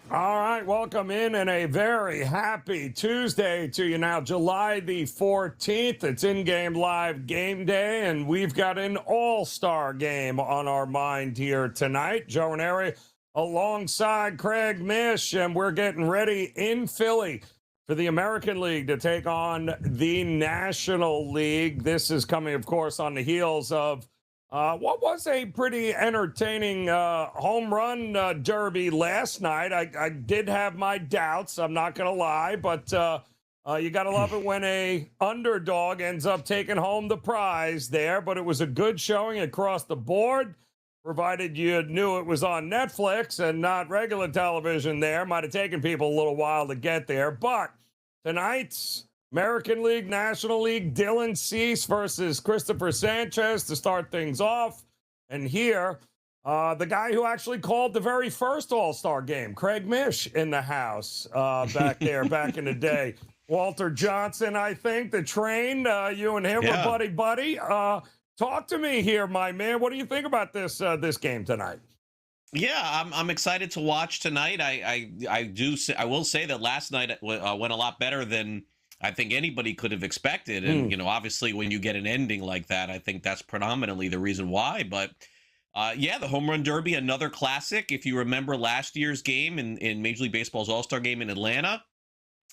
All right, welcome in and a very happy Tuesday to you now, July the 14th. It's in-game live game day, and we've got an all-star game on our mind here tonight. Joe Raineri alongside Craig Mish, and we're getting ready in Philly for the American League to take on the National League. This is coming, of course, on the heels of what was a pretty entertaining home run derby last night. I did have my doubts, I'm not going to lie, but you got to love it when a underdog ends up taking home the prize there. But it was a good showing across the board, provided you knew it was on Netflix and not regular television there. Might have taken people a little while to get there. But tonight's American League, National League, Dylan Cease versus Christopher Sanchez to start things off. And here, the guy who actually called the very first All-Star game, Craig Mish, in the house back there, back in the day. Walter Johnson, I think, the train, you and him were buddy-buddy. Talk to me here, my man. What do you think about this game tonight? Yeah, I'm excited to watch tonight. I will say that last night went a lot better than I think anybody could have expected. And, you know, obviously when you get an ending like that, I think that's predominantly the reason why. But, yeah, the Home Run Derby, another classic. If you remember last year's game in Major League Baseball's All-Star game in Atlanta,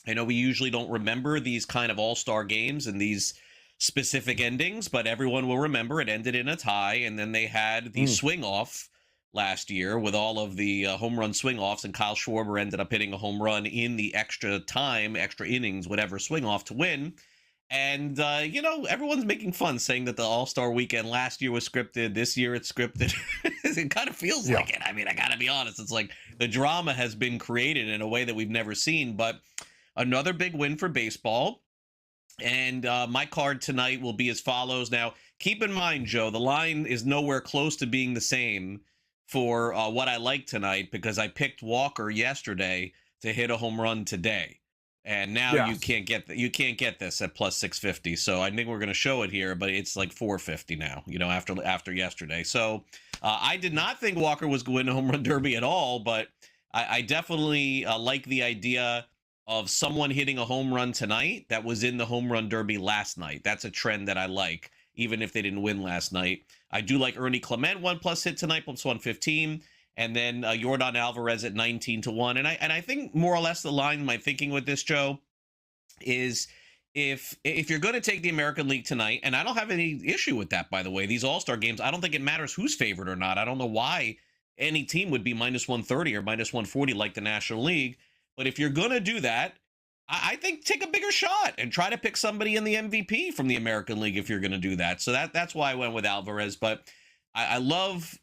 I know we usually don't remember these kind of All-Star games and these specific endings, but everyone will remember it ended in a tie. And then they had the swing-off last year with all of the home run swing-offs, and Kyle Schwarber ended up hitting a home run in the extra time, extra innings, whatever, swing-off to win. And, you know, everyone's making fun saying that the All-Star Weekend last year was scripted, this year it's scripted. It kind of feels like it. I mean, I got to be honest. It's like the drama has been created in a way that we've never seen. But another big win for baseball. And my card tonight will be as follows. Now, keep in mind, Joe, the line is nowhere close to being the same for what I like tonight, because I picked Walker yesterday to hit a home run today, and now you can't get this at plus 650. So I think we're going to show it here, but it's like 450 now. You know, after yesterday. So I did not think Walker was going to home run derby at all, but I definitely like the idea of someone hitting a home run tonight that was in the home run derby last night. That's a trend that I like, even if they didn't win last night. I do like Ernie Clement 1+ hit tonight, plus 115, and then Yordan Alvarez at 19-1. And I think more or less the line, my thinking with this, Joe, is if you're going to take the American League tonight, and I don't have any issue with that, by the way, these All-Star games, I don't think it matters who's favored or not. I don't know why any team would be minus 130 or minus 140 like the National League. But if you're going to do that, I think take a bigger shot and try to pick somebody in the MVP from the American League if you're going to do that. So that's why I went with Alvarez. But I love,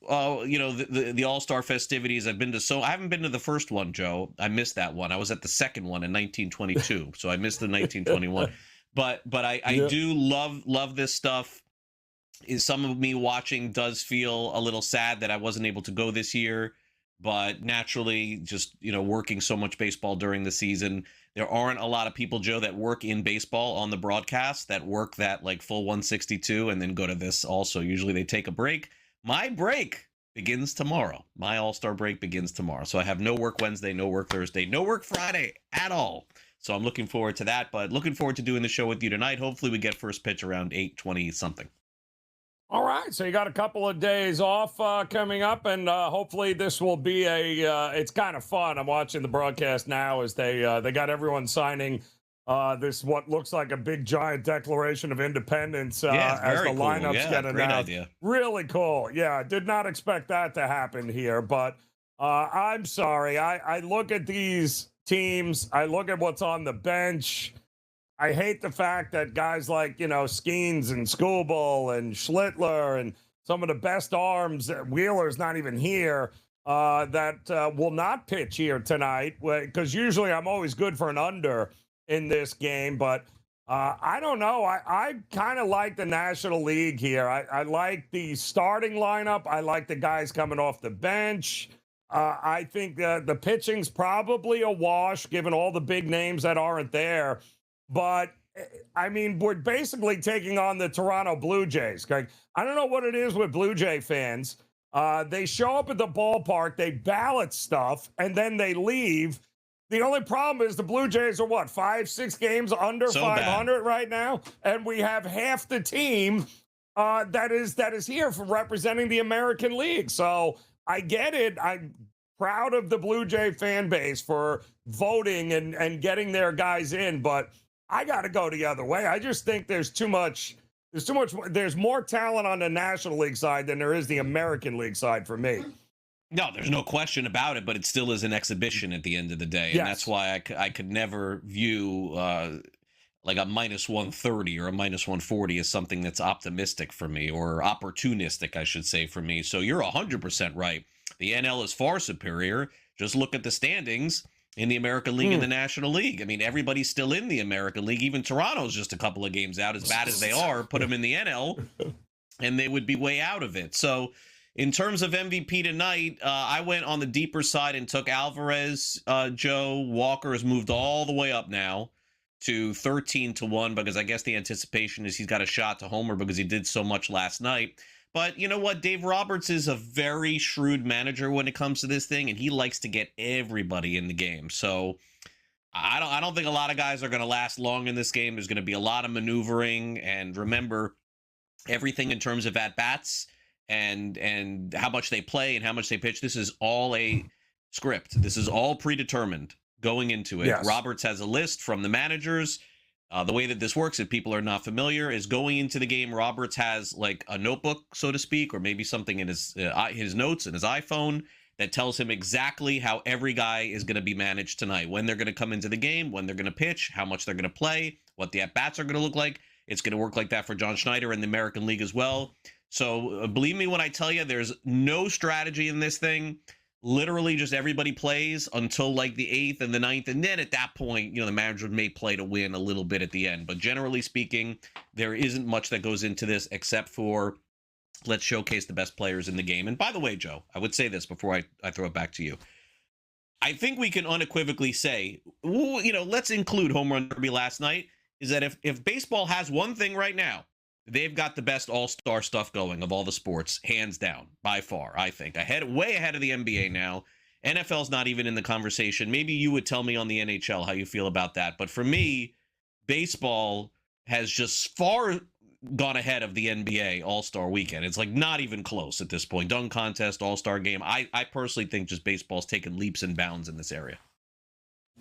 you know, the All-Star festivities. I haven't been to the first one, Joe. I missed that one. I was at the second one in 1922, so I missed the 1921. But I do love this stuff. Some of me watching does feel a little sad that I wasn't able to go this year. But naturally, just, you know, working so much baseball during the season, there aren't a lot of people, Joe, that work in baseball on the broadcast that work that like full 162 and then go to this also. Usually they take a break. My break begins tomorrow. My All-Star break begins tomorrow. So I have no work Wednesday, no work Thursday, no work Friday at all. So I'm looking forward to that, but looking forward to doing the show with you tonight. Hopefully we get first pitch around 8:20 something. All right, so you got a couple of days off coming up, and hopefully this will be it's kind of fun. I'm watching the broadcast now as they got everyone signing this what looks like a big giant Declaration of Independence as the lineups get announced. Great idea. Really cool. Yeah, did not expect that to happen here, but I'm sorry. I look at these teams. I look at what's on the bench. I hate the fact that guys like, you know, Skeens and Skubal and Schlittler and some of the best arms, Wheeler's not even here, that will not pitch here tonight, because usually I'm always good for an under in this game. But I don't know. I kind of like the National League here. I like the starting lineup. I like the guys coming off the bench. I think the pitching's probably a wash, given all the big names that aren't there. But I mean, we're basically taking on the Toronto Blue Jays. Greg, I don't know what it is with Blue Jay fans. They show up at the ballpark, they ballot stuff, and then they leave. The only problem is the Blue Jays are what, 5-6 games under So 500 bad. right now, and we have half the team that is here for representing the American League. So I get it. I'm proud of the Blue Jay fan base for voting and getting their guys in, but I got to go the other way. I just think there's too much. There's more talent on the National League side than there is the American League side for me. No, there's no question about it, but it still is an exhibition at the end of the day. And Yes. that's why I could never view like a minus 130 or a minus 140 as something that's optimistic for me, or opportunistic, I should say, for me. So you're 100% right. The NL is far superior. Just look at the standings in the American League and the National League. I mean, everybody's still in the American League. Even Toronto's just a couple of games out. As bad as they are, put them in the NL, and they would be way out of it. So in terms of MVP tonight, I went on the deeper side and took Alvarez. Joe Walker has moved all the way up now to 13-1, because I guess the anticipation is he's got a shot to homer because he did so much last night. But you know what? Dave Roberts is a very shrewd manager when it comes to this thing, and he likes to get everybody in the game. So I don't think a lot of guys are going to last long in this game. There's going to be a lot of maneuvering, and remember, everything in terms of at-bats and how much they play and how much they pitch, this is all a script. This is all predetermined going into it. Yes. Roberts has a list from the managers. The way that this works, if people are not familiar, is going into the game, Roberts has like a notebook, so to speak, or maybe something in his notes in his iPhone that tells him exactly how every guy is going to be managed tonight, when they're going to come into the game, when they're going to pitch, how much they're going to play, what the at-bats are going to look like. It's going to work like that for John Schneider in the American League as well. So believe me when I tell you, there's no strategy in this thing. Literally just everybody plays until like the 8th and the 9th, and then at that point, the manager may play to win a little bit at the end. But generally speaking, there isn't much that goes into this except for let's showcase the best players in the game. And by the way, Joe, I would say this before I throw it back to you. I think we can unequivocally say, let's include Home Run Derby last night, is that if baseball has one thing right now, they've got the best all-star stuff going of all the sports, hands down, by far, I think. Way ahead of the NBA now. NFL's not even in the conversation. Maybe you would tell me on the NHL how you feel about that. But for me, baseball has just far gone ahead of the NBA All-Star Weekend. It's like not even close at this point. Dunk contest, All-Star game. I personally think just baseball's taken leaps and bounds in this area.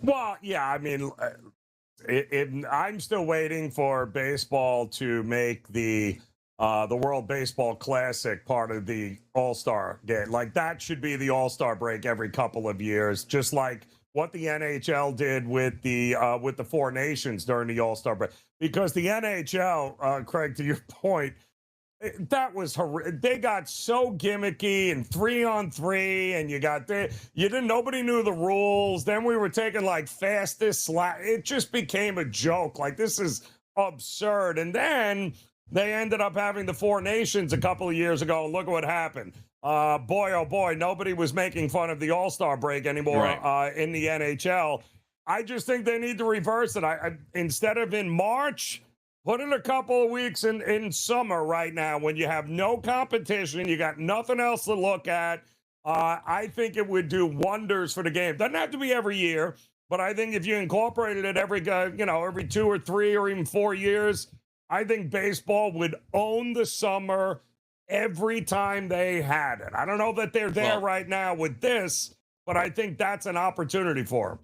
Well, yeah, I mean, I'm still waiting for baseball to make the World Baseball Classic part of the All-Star game. Like, that should be the All-Star break every couple of years, just like what the NHL did with the Four Nations during the All-Star break. Because the NHL, Craig, to your point, that was they got so gimmicky and 3-on-3, and nobody knew the rules. Then we were taking like fastest slap. It just became a joke. Like, this is absurd. And then they ended up having the Four Nations a couple of years ago. Look at what happened. Boy, oh boy, nobody was making fun of the All-Star break anymore in the NHL. I just think they need to reverse it. Instead of in March, put in a couple of weeks in summer right now when you have no competition, you got nothing else to look at. I think it would do wonders for the game. Doesn't have to be every year, but I think if you incorporated it every 2 or 3 or even 4 years, I think baseball would own the summer every time they had it. I don't know that they're there right now with this, but I think that's an opportunity for them.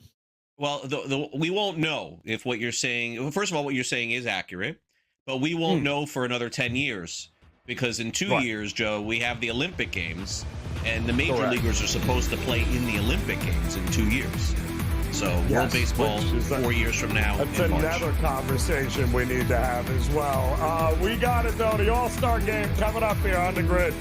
Well, we won't know if what you're saying, first of all, what you're saying is accurate, but we won't know for another 10 years, because in 2 years, Joe, we have the Olympic Games, and the major leaguers are supposed to play in the Olympic Games in 2 years. So World Baseball 4 years from now. That's another conversation we need to have as well. We got it, though. The All-Star Game coming up here on the grid.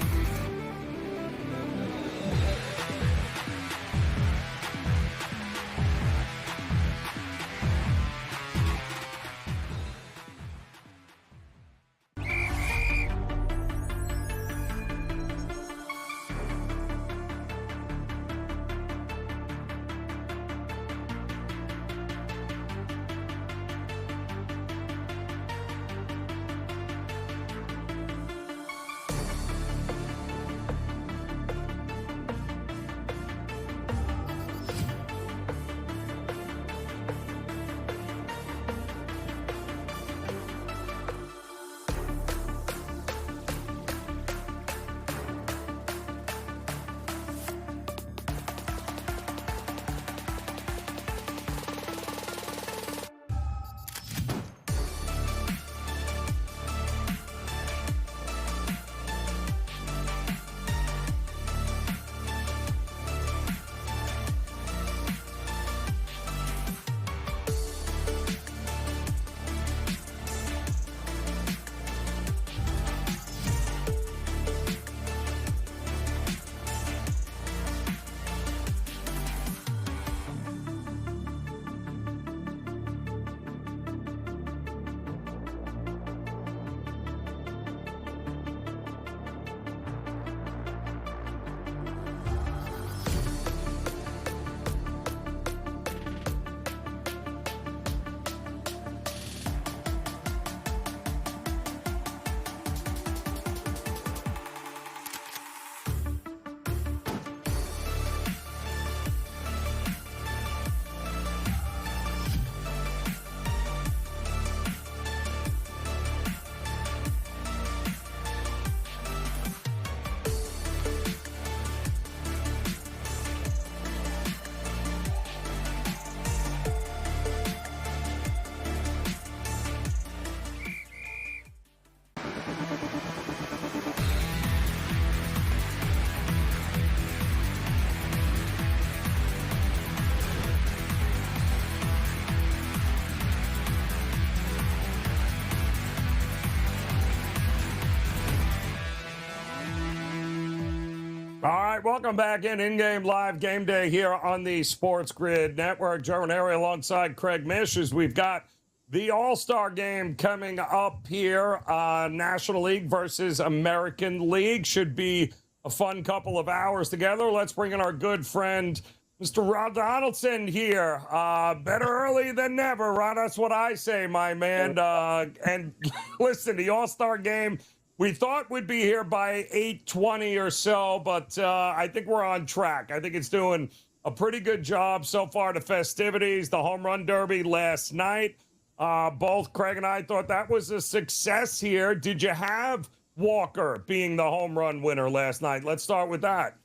All right, welcome back in-game live game day here on the Sports Grid Network. Joe Raineri alongside Craig Mish as we've got the All-Star game coming up here. National League versus American League should be a fun couple of hours together. Let's bring in our good friend, Mr. Rob Donaldson here. Better early than never, Rod. That's what I say, my man. And listen, the All-Star game, we thought we'd be here by 8:20 or so, but I think we're on track. I think it's doing a pretty good job so far. The festivities, the home run derby last night, both Craig and I thought that was a success here. Did you have Walker being the home run winner last night? Let's start with that.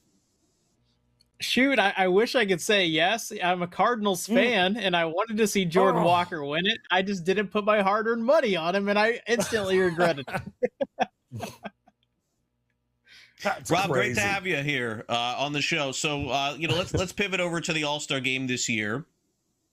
Shoot, I wish I could say yes. I'm a Cardinals fan, and I wanted to see Jordan Walker win it. I just didn't put my hard-earned money on him, and I instantly regretted it. Rob, great to have you here on the show. So, let's pivot over to the All-Star game this year.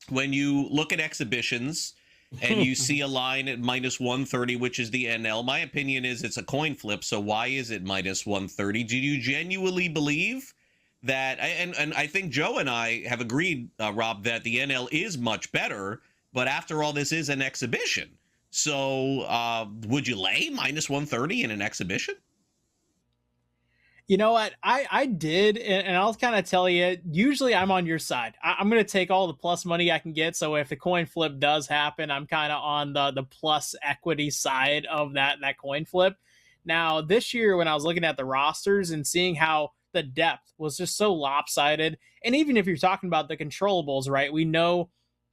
When you look at exhibitions and you see a line at minus 130, which is the NL, my opinion is it's a coin flip. So why is it minus 130? Do you genuinely believe that? And I think Joe and I have agreed, Rob, that the NL is much better. But after all, this is an exhibition. So would you lay minus 130 in an exhibition? You know what? I did, and I'll kind of tell you, usually I'm on your side. I'm going to take all the plus money I can get. So if the coin flip does happen, I'm kind of on the plus equity side of that coin flip. Now, this year, when I was looking at the rosters and seeing how the depth was just so lopsided, and even if you're talking about the controllables, right, we know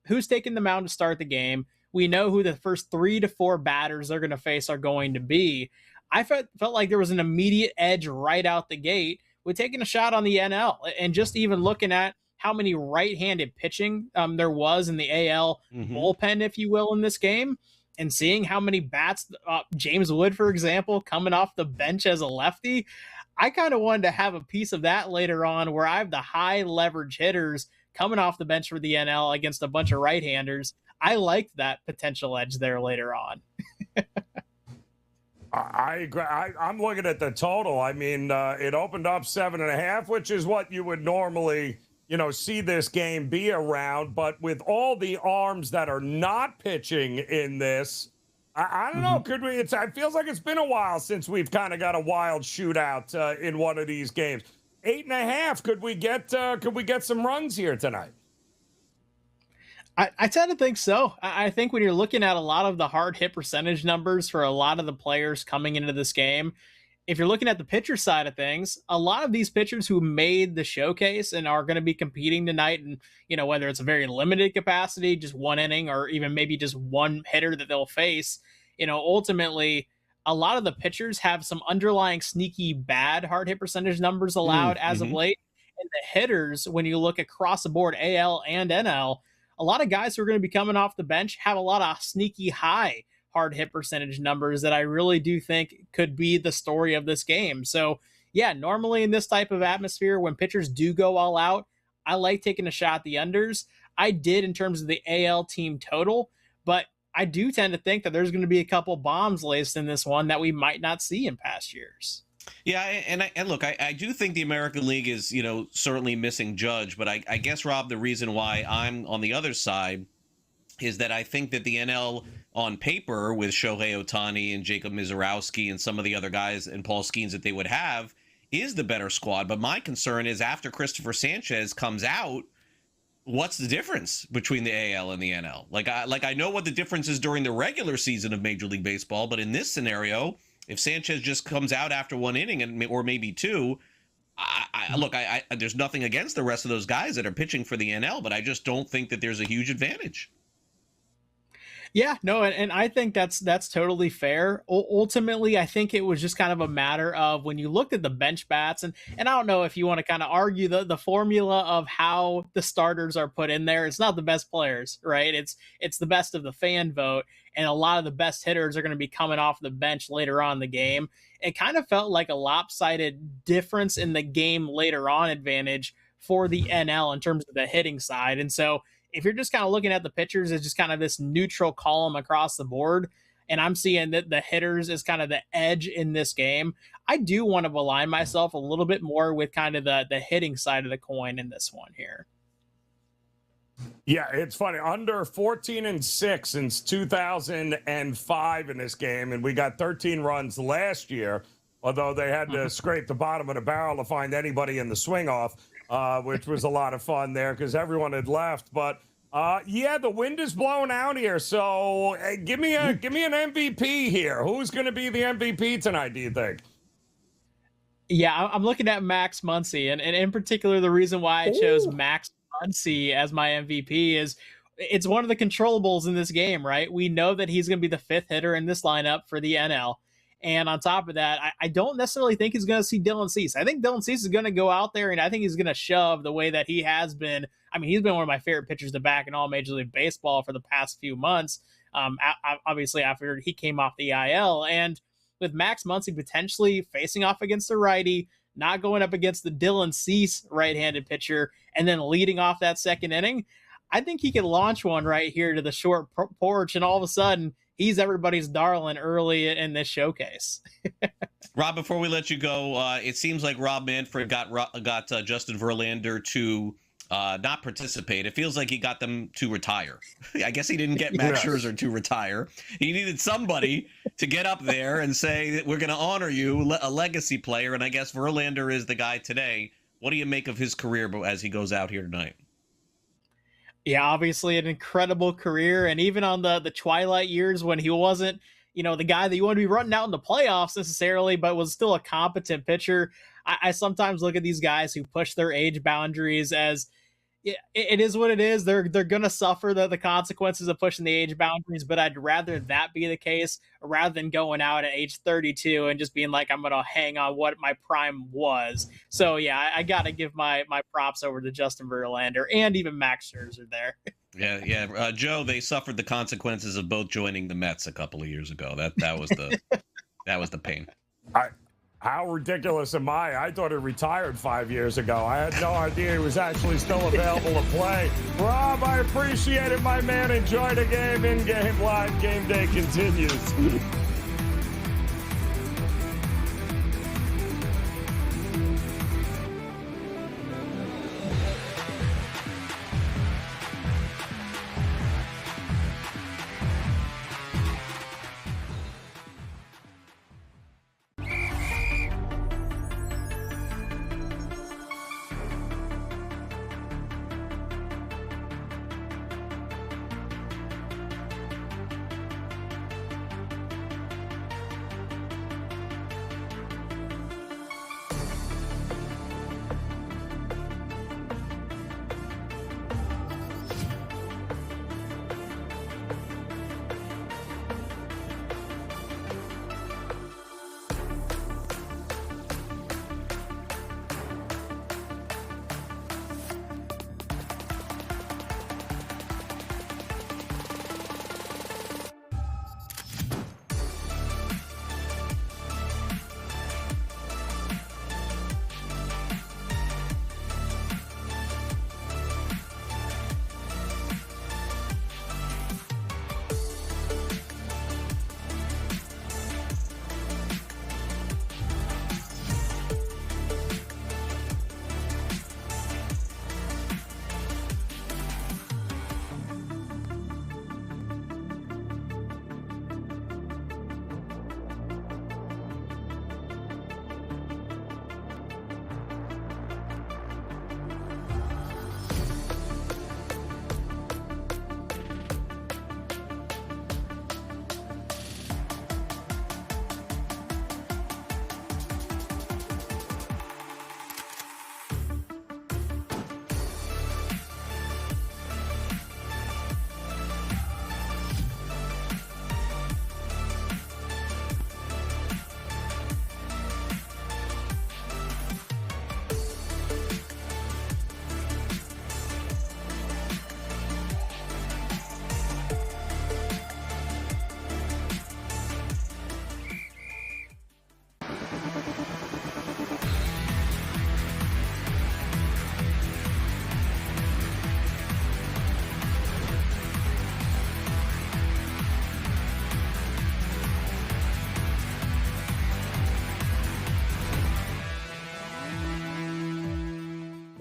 who's taking the mound to start the game. We know who the first 3 to 4 batters they're going to face are going to be. I felt like there was an immediate edge right out the gate with taking a shot on the NL, and just even looking at how many right-handed pitching there was in the AL bullpen, if you will, in this game, and seeing how many bats, James Wood, for example, coming off the bench as a lefty. I kind of wanted to have a piece of that later on, where I have the high leverage hitters coming off the bench for the NL against a bunch of right-handers. I liked that potential edge there later on. I agree. I'm looking at the total. I mean, it opened up 7.5, which is what you would normally, see this game be around. But with all the arms that are not pitching in this, I don't know. Could we? It feels like it's been a while since we've kind of got a wild shootout in one of these games. 8.5. Could we get some runs here tonight? I tend to think so. I think when you're looking at a lot of the hard hit percentage numbers for a lot of the players coming into this game, if you're looking at the pitcher side of things, a lot of these pitchers who made the showcase and are going to be competing tonight, and whether it's a very limited capacity, just one inning, or even maybe just one hitter that they'll face, ultimately a lot of the pitchers have some underlying sneaky bad hard hit percentage numbers allowed as of late. And the hitters, when you look across the board, AL and NL, a lot of guys who are going to be coming off the bench have a lot of sneaky high hard hit percentage numbers that I really do think could be the story of this game. So yeah, normally in this type of atmosphere, when pitchers do go all out, I like taking a shot at the unders. I did in terms of the AL team total, but I do tend to think that there's going to be a couple bombs laced in this one that we might not see in past years. Yeah, and look, I do think the American League is, certainly missing Judge, but I guess, Rob, the reason why I'm on the other side is that I think that the NL on paper with Shohei Ohtani and Jacob Mizorowski and some of the other guys and Paul Skeens that they would have is the better squad. But my concern is after Christopher Sanchez comes out, what's the difference between the AL and the NL? I know what the difference is during the regular season of Major League Baseball, but in this scenario, if Sanchez just comes out after one inning or maybe two, there's nothing against the rest of those guys that are pitching for the NL, but I just don't think that there's a huge advantage. Yeah, no, and I think that's totally fair. Ultimately, I think it was just kind of a matter of when you looked at the bench bats, and I don't know if you want to kind of argue the formula of how the starters are put in there. It's not the best players, right? It's the best of the fan vote, and a lot of the best hitters are going to be coming off the bench later on in the game. It kind of felt like a lopsided difference in the game later on advantage for the NL in terms of the hitting side. And so if you're just kind of looking at the pitchers as just kind of this neutral column across the board, and I'm seeing that the hitters is kind of the edge in this game, I do want to align myself a little bit more with kind of the hitting side of the coin in this one here. Yeah, it's funny. Under 14-6 since 2005 in this game, and we got 13 runs last year, although they had to scrape the bottom of the barrel to find anybody in the swing off, which was a lot of fun there because everyone had left. But yeah, the wind is blowing out here. So give me an MVP here. Who's going to be the MVP tonight, do you think? Yeah, I'm looking at Max Muncy, and in particular, the reason why I chose Max Muncy as my MVP is it's one of the controllables in this game, right? We know that he's going to be the fifth hitter in this lineup for the NL. And on top of that, I don't necessarily think he's going to see Dylan Cease. I think Dylan Cease is going to go out there, and I think he's going to shove the way that he has been. I mean, he's been one of my favorite pitchers to back in all Major League Baseball for the past few months, obviously after he came off the IL. And with Max Muncy potentially facing off against the righty, not going up against the Dylan Cease right-handed pitcher, and then leading off that second inning, I think he could launch one right here to the short porch, and all of a sudden, he's everybody's darling early in this showcase. Rob, before we let you go, it seems like Rob Manfred got Justin Verlander to not participate. It feels like he got them to retire. I guess he didn't get Max Scherzer to retire. He needed somebody to get up there and say that we're going to honor you, a legacy player, and I guess Verlander is the guy today. What do you make of his career as he goes out here tonight? Yeah, obviously an incredible career, and even on the twilight years when he wasn't, the guy that you want to be running out in the playoffs necessarily, but was still a competent pitcher. I sometimes look at these guys who push their age boundaries as it is what it is. They're gonna suffer the consequences of pushing the age boundaries, but I'd rather that be the case rather than going out at age 32 and just being like, I'm gonna hang on what my prime was. So yeah, I gotta give my props over to Justin Verlander and even Max Scherzer there. Yeah. Joe, they suffered the consequences of both joining the Mets a couple of years ago. That was the pain. How ridiculous am I? I thought he retired 5 years ago. I had no idea he was actually still available to play. Rob, I appreciate it, my man. Enjoy the game. In-game live game day continues.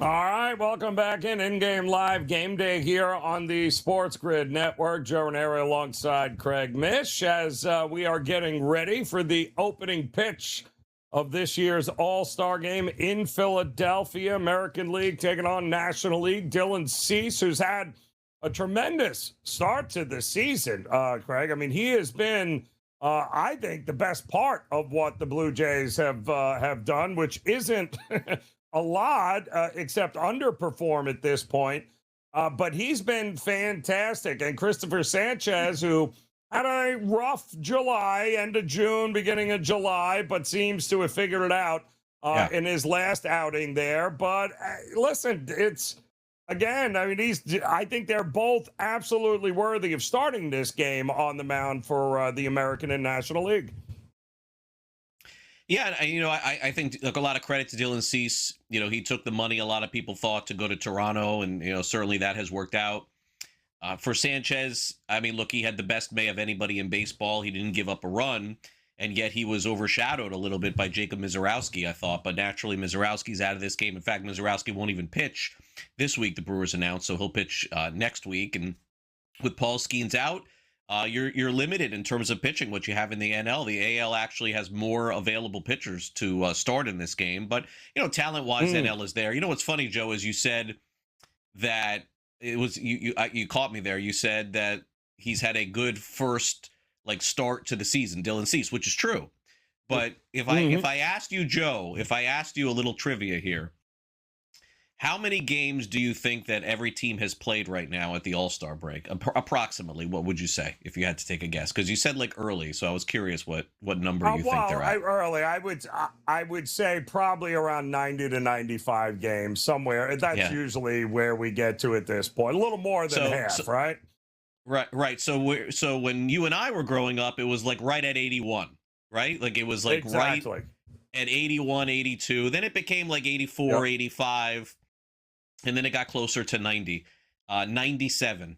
All right, welcome back in-game live game day here on the SportsGrid Network. Joe Raineri alongside Craig Mish as we are getting ready for the opening pitch of this year's All-Star game in Philadelphia. American League taking on National League. Dylan Cease, who's had a tremendous start to the season, Craig. I mean, he has been, I think, the best part of what the Blue Jays have done, which isn't a lot, except underperform at this point. But he's been fantastic. And Christopher Sanchez, who had a rough July, end of June, beginning of July, but seems to have figured it out in his last outing there. But listen, it's, again, I mean, I think they're both absolutely worthy of starting this game on the mound for the American and National League. Yeah, and, I think a lot of credit to Dylan Cease. He took the money a lot of people thought to go to Toronto, and, certainly that has worked out. For Sanchez, I mean, look, he had the best May of anybody in baseball. He didn't give up a run, and yet he was overshadowed a little bit by Jacob Misiorowski, I thought. But naturally, Misiorowski's out of this game. In fact, Misiorowski won't even pitch this week, the Brewers announced, so he'll pitch next week. And with Paul Skeens out, you're limited in terms of pitching what you have in the NL. The AL actually has more available pitchers to start in this game. But, talent-wise, NL is there. What's funny, Joe, is you said that it was you caught me there. You said that he's had a good first start to the season, Dylan Cease, which is true. But if I asked you, Joe, if I asked you a little trivia here, how many games do you think that every team has played right now at the All-Star break? Approximately, what would you say if you had to take a guess? Because you said early, so I was curious what number you think they're at. Early, I would say probably around 90 to 95 games somewhere. That's usually where we get to at this point. A little more than half, right? Right. So when you and I were growing up, it was right at 81, right? It was exactly. Right at 81, 82. Then it became 84, 85. And then it got closer to 90, 97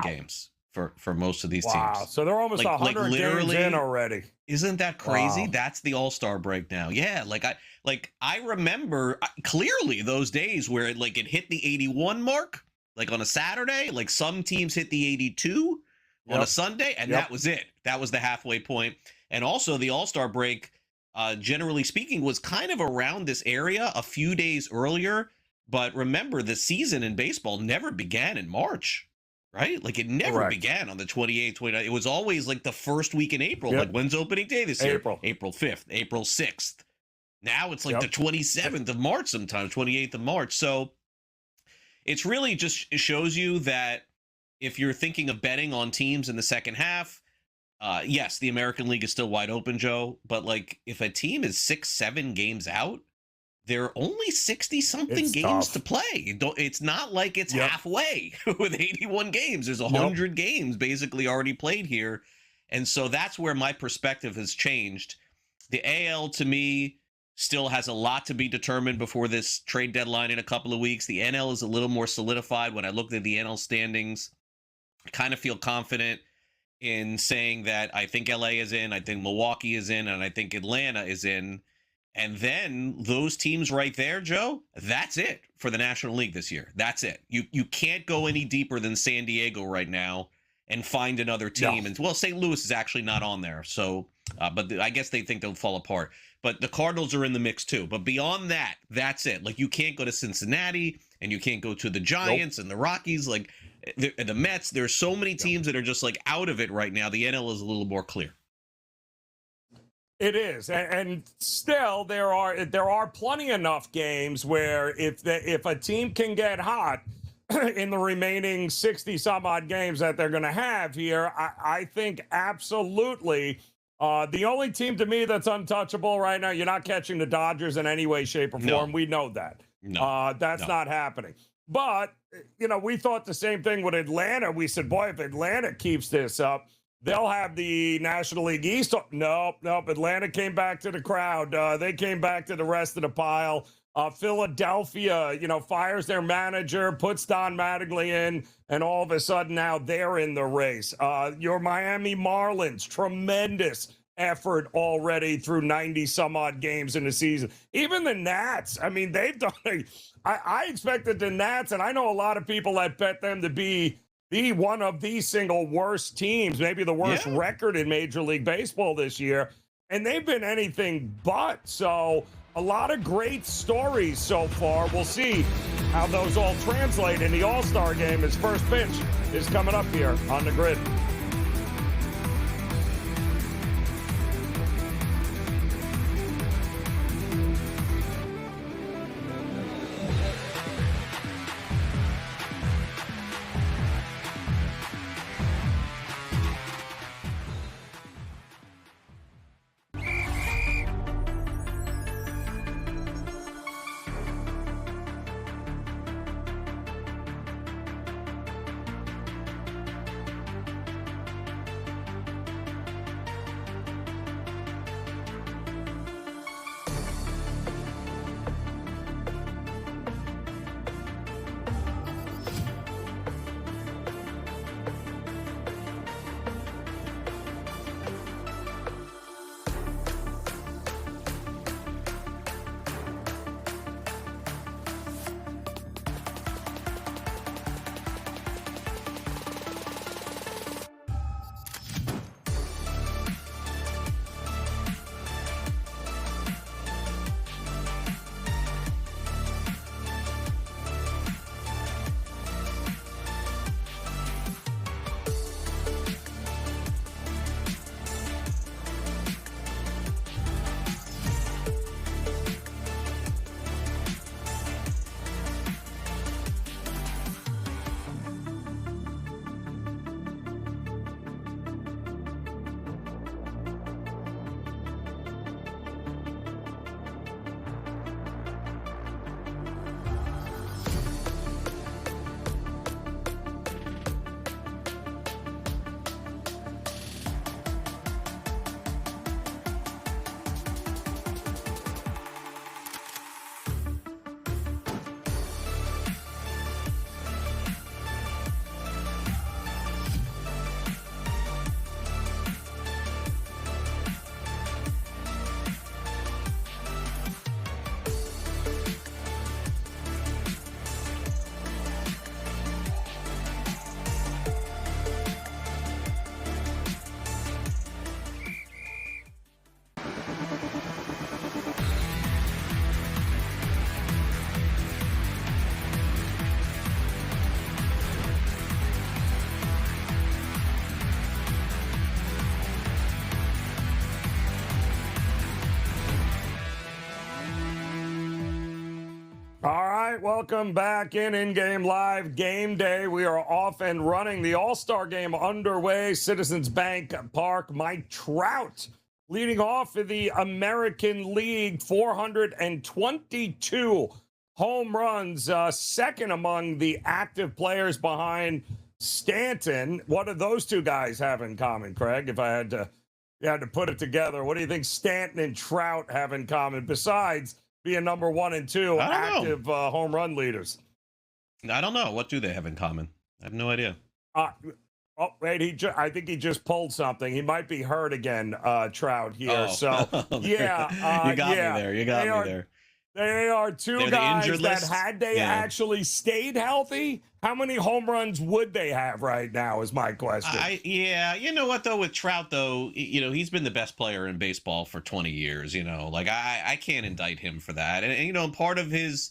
games for most of these teams. Wow, so they're almost 100 games in already. Isn't that crazy? Wow. That's the All-Star break now. Yeah, I remember clearly those days where it hit the 81 mark, on a Saturday. Some teams hit the 82 on a Sunday, and that was it. That was the halfway point. And also the All-Star break, generally speaking, was kind of around this area a few days earlier. But remember, the season in baseball never began in March, right? It never began on the 28th, 29th. It was always the first week in April. When's opening day this year? April 5th, April 6th. Now it's the 27th of March sometimes, 28th of March. So it's really just shows you that if you're thinking of betting on teams in the second half, yes, the American League is still wide open, Joe. But if a team is 6-7 games out, there are only 60-something games to play. It's not like it's halfway with 81 games. There's 100 games basically already played here. And so that's where my perspective has changed. The AL, to me, still has a lot to be determined before this trade deadline in a couple of weeks. The NL is a little more solidified. When I looked at the NL standings, I kind of feel confident in saying that I think LA is in, I think Milwaukee is in, and I think Atlanta is in. And then those teams right there, Joe, that's it for the National League this year. That's it. You can't go any deeper than San Diego right now and find another team. No. And St. Louis is actually not on there. So, but I guess they think they'll fall apart. But the Cardinals are in the mix too. But beyond that, that's it. You can't go to Cincinnati and you can't go to the Giants and the Rockies, the Mets. There's so many teams that are just out of it right now. The NL is a little more clear. It is, and still there are plenty enough games where if a team can get hot in the remaining 60 some odd games that they're going to have here, I think absolutely the only team to me that's untouchable right now. You're not catching the Dodgers in any way, shape, or form. No. We know that. That's not happening. But we thought the same thing with Atlanta. We said, boy, if Atlanta keeps this up, they'll have the National League East. Nope. Atlanta came back to the crowd. They came back to the rest of the pile. Philadelphia, fires their manager, puts Don Mattingly in, and all of a sudden now they're in the race. Your Miami Marlins, tremendous effort already through 90 some odd games in the season. Even the Nats, I mean, they've done I expected the Nats, and I know a lot of people that bet them to be one of the single worst teams, maybe the worst record in Major League Baseball this year. And they've been anything but. So a lot of great stories so far. We'll see how those all translate in the All-Star game. His first pitch is coming up here on the Grid. All right, welcome back in-game live game day. We are off and running. The All-Star game underway. Citizens Bank Park. Mike Trout leading off in the American League, 422 home runs, second among the active players behind Stanton. What do those two guys have in common, Craig? If I had to put it together, what do you think Stanton and Trout have in common besides being number 1 and 2 active home run leaders? I don't know. What do they have in common? I have no idea. Wait, I think he just pulled something. He might be hurt again, Trout here. So, yeah. You got me there. You got me there. They are two guys that had they actually stayed healthy, how many home runs would they have right now is my question. You know what, though, with Trout, though, he's been the best player in baseball for 20 years, Like, I can't indict him for that. And part of his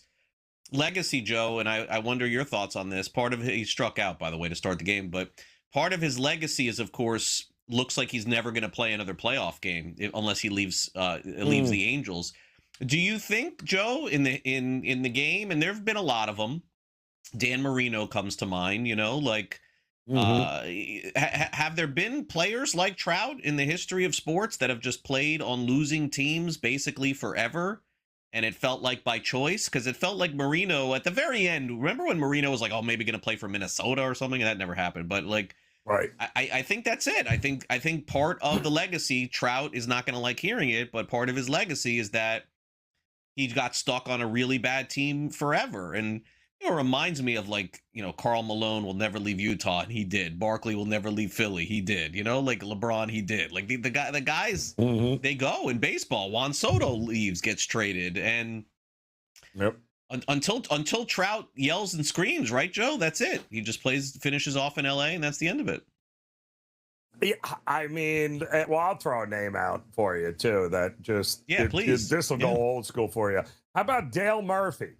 legacy, Joe, and I wonder your thoughts on this, he struck out, by the way, to start the game, but part of his legacy is, of course, looks like he's never going to play another playoff game unless he leaves the Angels. Do you think, Joe, in the game, and there have been a lot of them, Dan Marino comes to mind, have there been players like Trout in the history of sports that have just played on losing teams basically forever, and it felt like by choice? Because it felt like Marino at the very end. Remember when Marino was like, "Oh, maybe going to play for Minnesota or something," and that never happened. But right, I think that's it. I think part of the legacy, Trout is not going to like hearing it, but part of his legacy is that he got stuck on a really bad team forever. And It reminds me of Karl Malone will never leave Utah, and he did. Barkley will never leave Philly, he did. Like LeBron, he did. Like the guys, they go in baseball. Juan Soto leaves, gets traded, and Yep. Until Trout yells and screams, right, Joe? That's it. He just finishes off in LA, and that's the end of it. Yeah, I mean, well, I'll throw a name out for you too. That just please. This will go old school for you. How about Dale Murphy?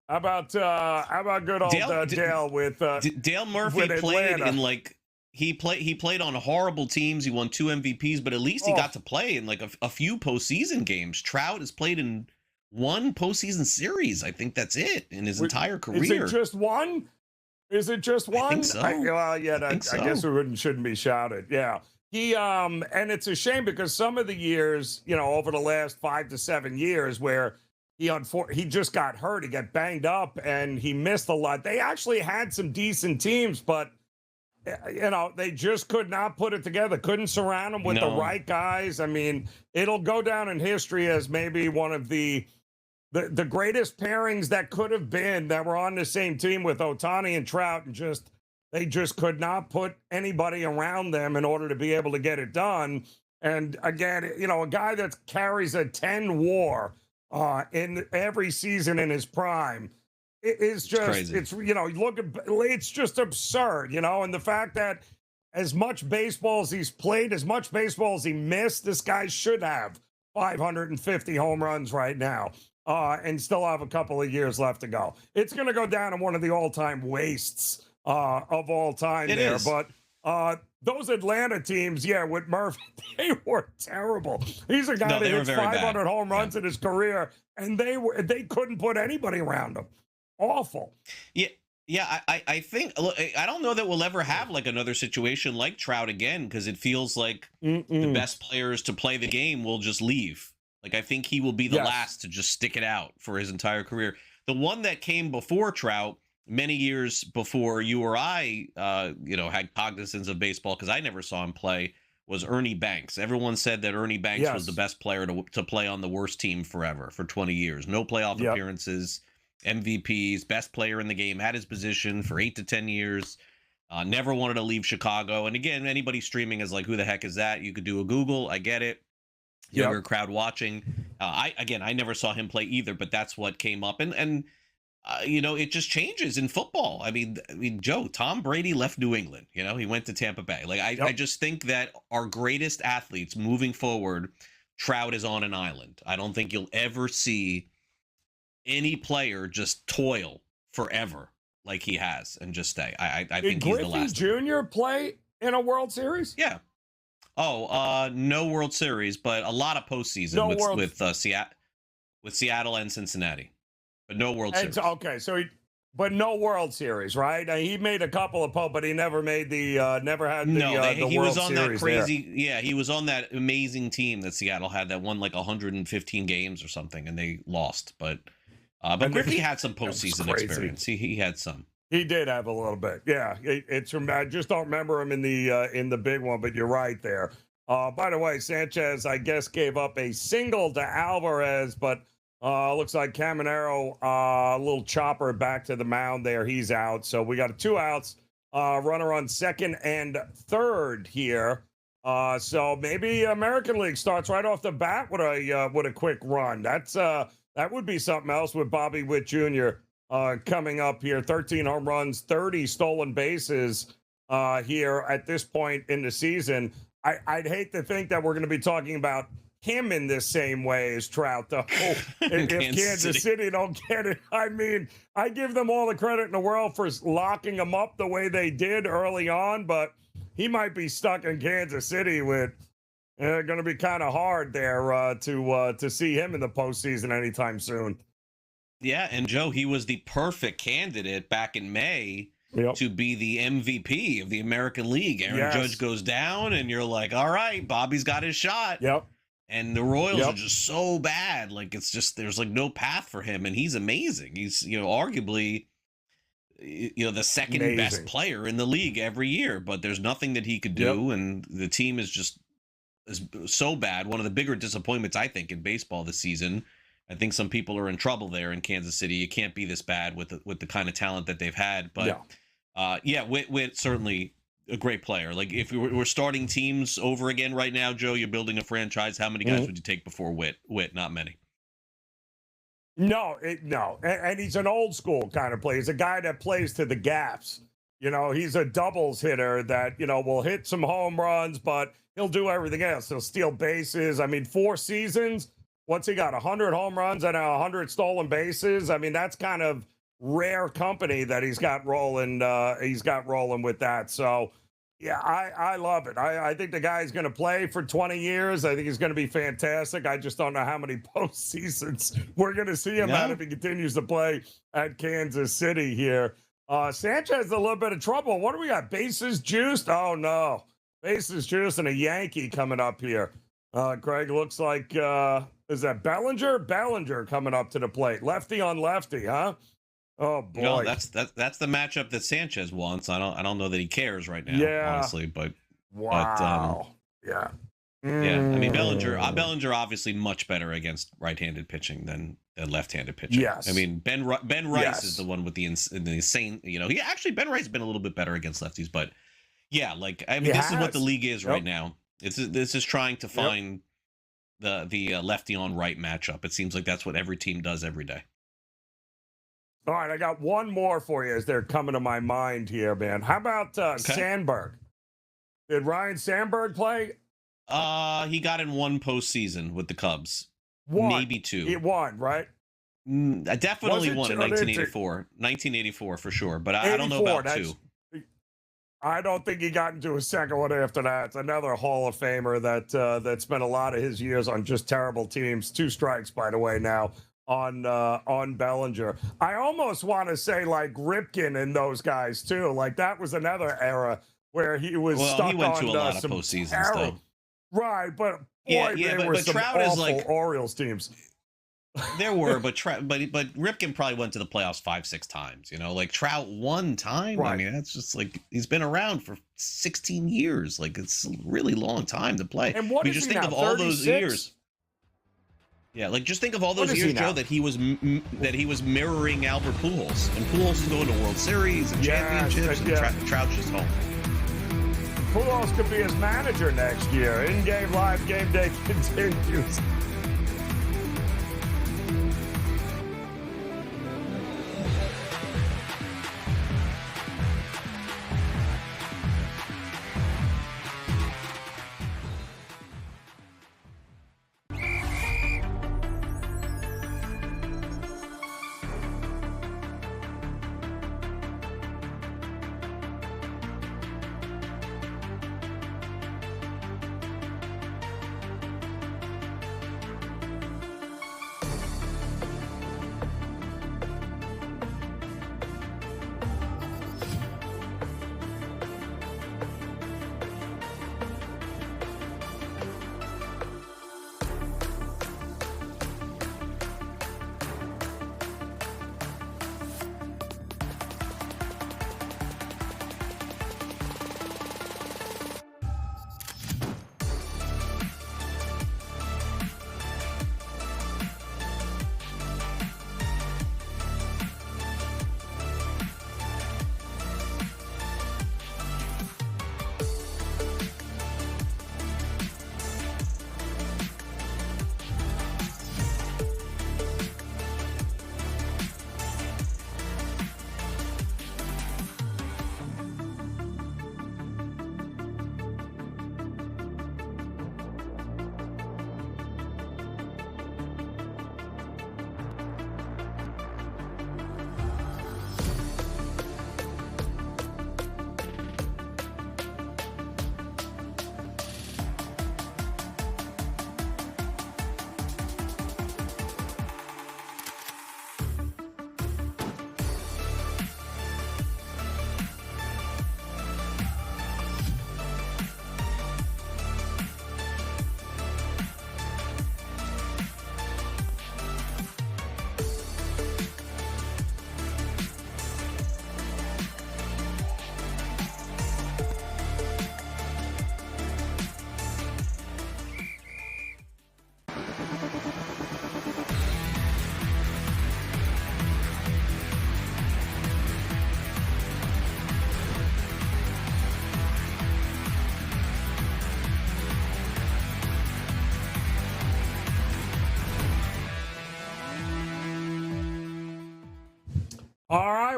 How about good old Dale with Dale Murphy with played in he played on horrible teams. He won 2 MVPs, but at least he got to play in a few postseason games. Trout has played in 1 postseason series. I think that's it in his entire career. Is it just one? Is it just one? I think so. I guess we shouldn't be shouted. Yeah. He and it's a shame because some of the years, over the last 5 to 7 years where he just got hurt, he got banged up and he missed a lot. They actually had some decent teams, but they just could not put it together. Couldn't surround him with the right guys. I mean, it'll go down in history as maybe one of the greatest pairings that could have been that were on the same team with Ohtani and Trout, and they just could not put anybody around them in order to be able to get it done. And again, a guy that carries a 10 WAR in every season in his prime is just it's just absurd, and the fact that as much baseball as he's played, as much baseball as he missed, this guy should have 550 home runs right now. And still have a couple of years left to go. It's going to go down in one of the all-time wastes of all time there. Is. But those Atlanta teams, with Murphy, they were terrible. He's a guy that hits 500 home runs in his career, and they couldn't put anybody around him. Awful. Yeah. I think. Look, I don't know that we'll ever have another situation like Trout again, because it feels like the best players to play the game will just leave. I think he will be the last to just stick it out for his entire career. The one that came before Trout, many years before you or I, had cognizance of baseball, because I never saw him play, was Ernie Banks. Everyone said that Ernie Banks was the best player to play on the worst team forever for 20 years. No playoff appearances, MVPs, best player in the game, had his position for 8 to 10 years. Never wanted to leave Chicago. And again, anybody streaming is like, who the heck is that? You could do a Google. I get it. Younger crowd watching. I never saw him play either, but that's what came up. And it just changes in football. I mean, Joe, Tom Brady left New England. He went to Tampa Bay. I just think that our greatest athletes moving forward, Trout is on an island. I don't think you'll ever see any player just toil forever like he has and just stay. I think he's the last. Did Griffey Jr. play in a World Series? Yeah. No World Series, but a lot of postseason with Seattle and Cincinnati, but no World Series. Okay, so but no World Series, right? He made a couple of but he never made the the he World was on Series that crazy. There. Yeah, he was on that amazing team that Seattle had that won 115 games or something, and they lost. But Griffey had some postseason experience. He had some. He did have a little bit, yeah. It's from I just don't remember him in the big one, but you're right there. By the way, Sanchez, I guess, gave up a single to Alvarez, but looks like Caminero, a little chopper back to the mound there. He's out, so we got 2 outs. Runner on second and third here. So maybe American League starts right off the bat with a quick run. That would be something else with Bobby Witt Jr. Coming up here, 13 home runs, 30 stolen bases here at this point in the season. I'd hate to think that we're going to be talking about him in this same way as Trout, though. If Kansas City don't get it, I mean, I give them all the credit in the world for locking him up the way they did early on, but he might be stuck in Kansas City with going to be kind of hard there to see him in the postseason anytime soon. Yeah, and Joe, he was the perfect candidate back in May to be the MVP of the American League. Aaron Judge goes down, and you're like, all right, Bobby's got his shot. Yep. And the Royals are just so bad. It's just, there's no path for him, and he's amazing. He's, arguably, the second best player in the league every year, but there's nothing that he could do, and the team is so bad. One of the bigger disappointments, I think, in baseball this season. I think some people are in trouble there in Kansas City. You can't be this bad with the kind of talent that they've had. But Witt certainly a great player. Like if we're starting teams over again right now, Joe, you're building a franchise. How many guys would you take before Witt? Not many. No. And he's an old school kind of player. He's a guy that plays to the gaps. He's a doubles hitter that, will hit some home runs, but he'll do everything else. He'll steal bases. I mean, 4 seasons, once he got 100 home runs and 100 stolen bases, I mean, that's kind of rare company that he's got rolling. He's got rolling with that. So, yeah, I love it. I think the guy's going to play for 20 years. I think he's going to be fantastic. I just don't know how many postseasons we're going to see him at if he continues to play at Kansas City here. Sanchez a little bit of trouble. What do we got? Bases juiced? Oh, no. Bases juiced and a Yankee coming up here. Greg, looks like, is that Bellinger? Bellinger coming up to the plate. Lefty on lefty, huh? Oh, boy. That's the matchup that Sanchez wants. I don't know that he cares right now, honestly. But wow. Yeah. Yeah, I mean Bellinger obviously much better against right-handed pitching than left-handed pitching. Yes. I mean Ben Rice is the one with the insane. Ben Rice has been a little bit better against lefties, but yeah, like I mean this is what the league is right now. This is trying to find the lefty on right matchup. It seems like that's what every team does every day. All right, I got one more for you as they're coming to my mind here, man. How about Sandberg? Did Ryan Sandberg play? He got in 1 postseason with the Cubs. Maybe 2. He won, right? I definitely won in 1984. 1984 for sure, but I don't know about 2. I don't think he got into a second one after that. It's another Hall of Famer that spent a lot of his years on just terrible teams. 2 strikes, by the way, now on Bellinger. I almost want to say like Ripken and those guys too. Like that was another era where he was stuck he went on to a lot of postseasons though. Right, but boy, there were some Trout awful is like Orioles teams. There were, but Ripken probably went to the playoffs 5-6 times. Like Trout 1 time. Right. I mean, that's just like he's been around for 16 years. Like it's a really long time to play. And what you just think now, of all 36? those years. Yeah, like just think of all those years, Joe, that he was mirroring Albert Pujols, and Pujols is going to World Series and championships, and Trout's just home. Pujols could be his manager next year. In-game live game day continues.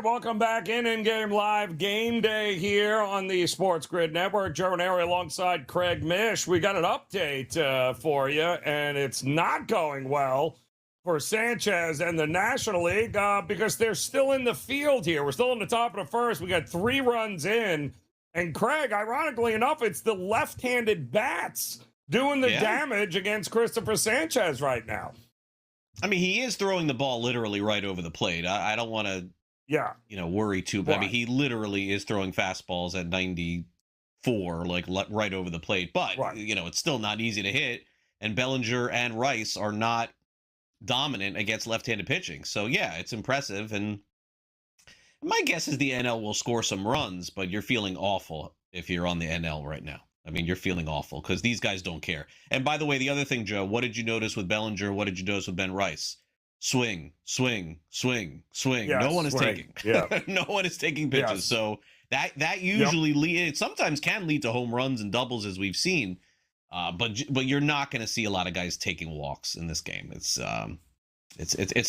right, welcome back in-game live game day here on the SportsGrid Network. Joe Raineri alongside Craig Mish. We got an update for you, and it's not going well for Sanchez and the National League because they're still in the field here. We're still in the top of the first. We got 3 runs in, and Craig, ironically enough, it's the left-handed bats doing the damage against Christopher Sanchez right now. I mean, he is throwing the ball literally right over the plate. I don't want to, worry too. But I mean, he literally is throwing fastballs at 94, like right over the plate. But it's still not easy to hit. And Bellinger and Rice are not dominant against left-handed pitching. So yeah, it's impressive. And my guess is the NL will score some runs, but you're feeling awful if you're on the NL right now. I mean, you're feeling awful because these guys don't care. And by the way, the other thing, Joe, what did you notice with Bellinger? What did you notice with Ben Rice? Swing, swing, swing, swing. No one is taking. Yeah. No one is taking pitches. Yes. So that usually it sometimes can lead to home runs and doubles, as we've seen. But you're not going to see a lot of guys taking walks in this game. It's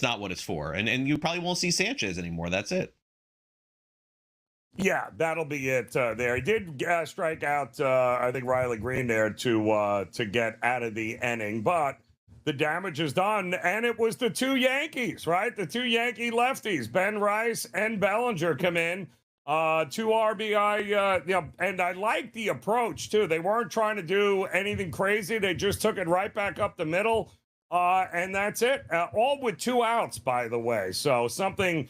not what it's for. And you probably won't see Sanchez anymore. That's it. Yeah, that'll be it there. He did strike out, I think, Riley Green there to get out of the inning, but the damage is done, and it was the 2 Yankees, right? The 2 Yankee lefties, Ben Rice and Bellinger, come in, 2 RBI, and I like the approach, too. They weren't trying to do anything crazy. They just took it right back up the middle, and that's it. All with 2 outs, by the way, so something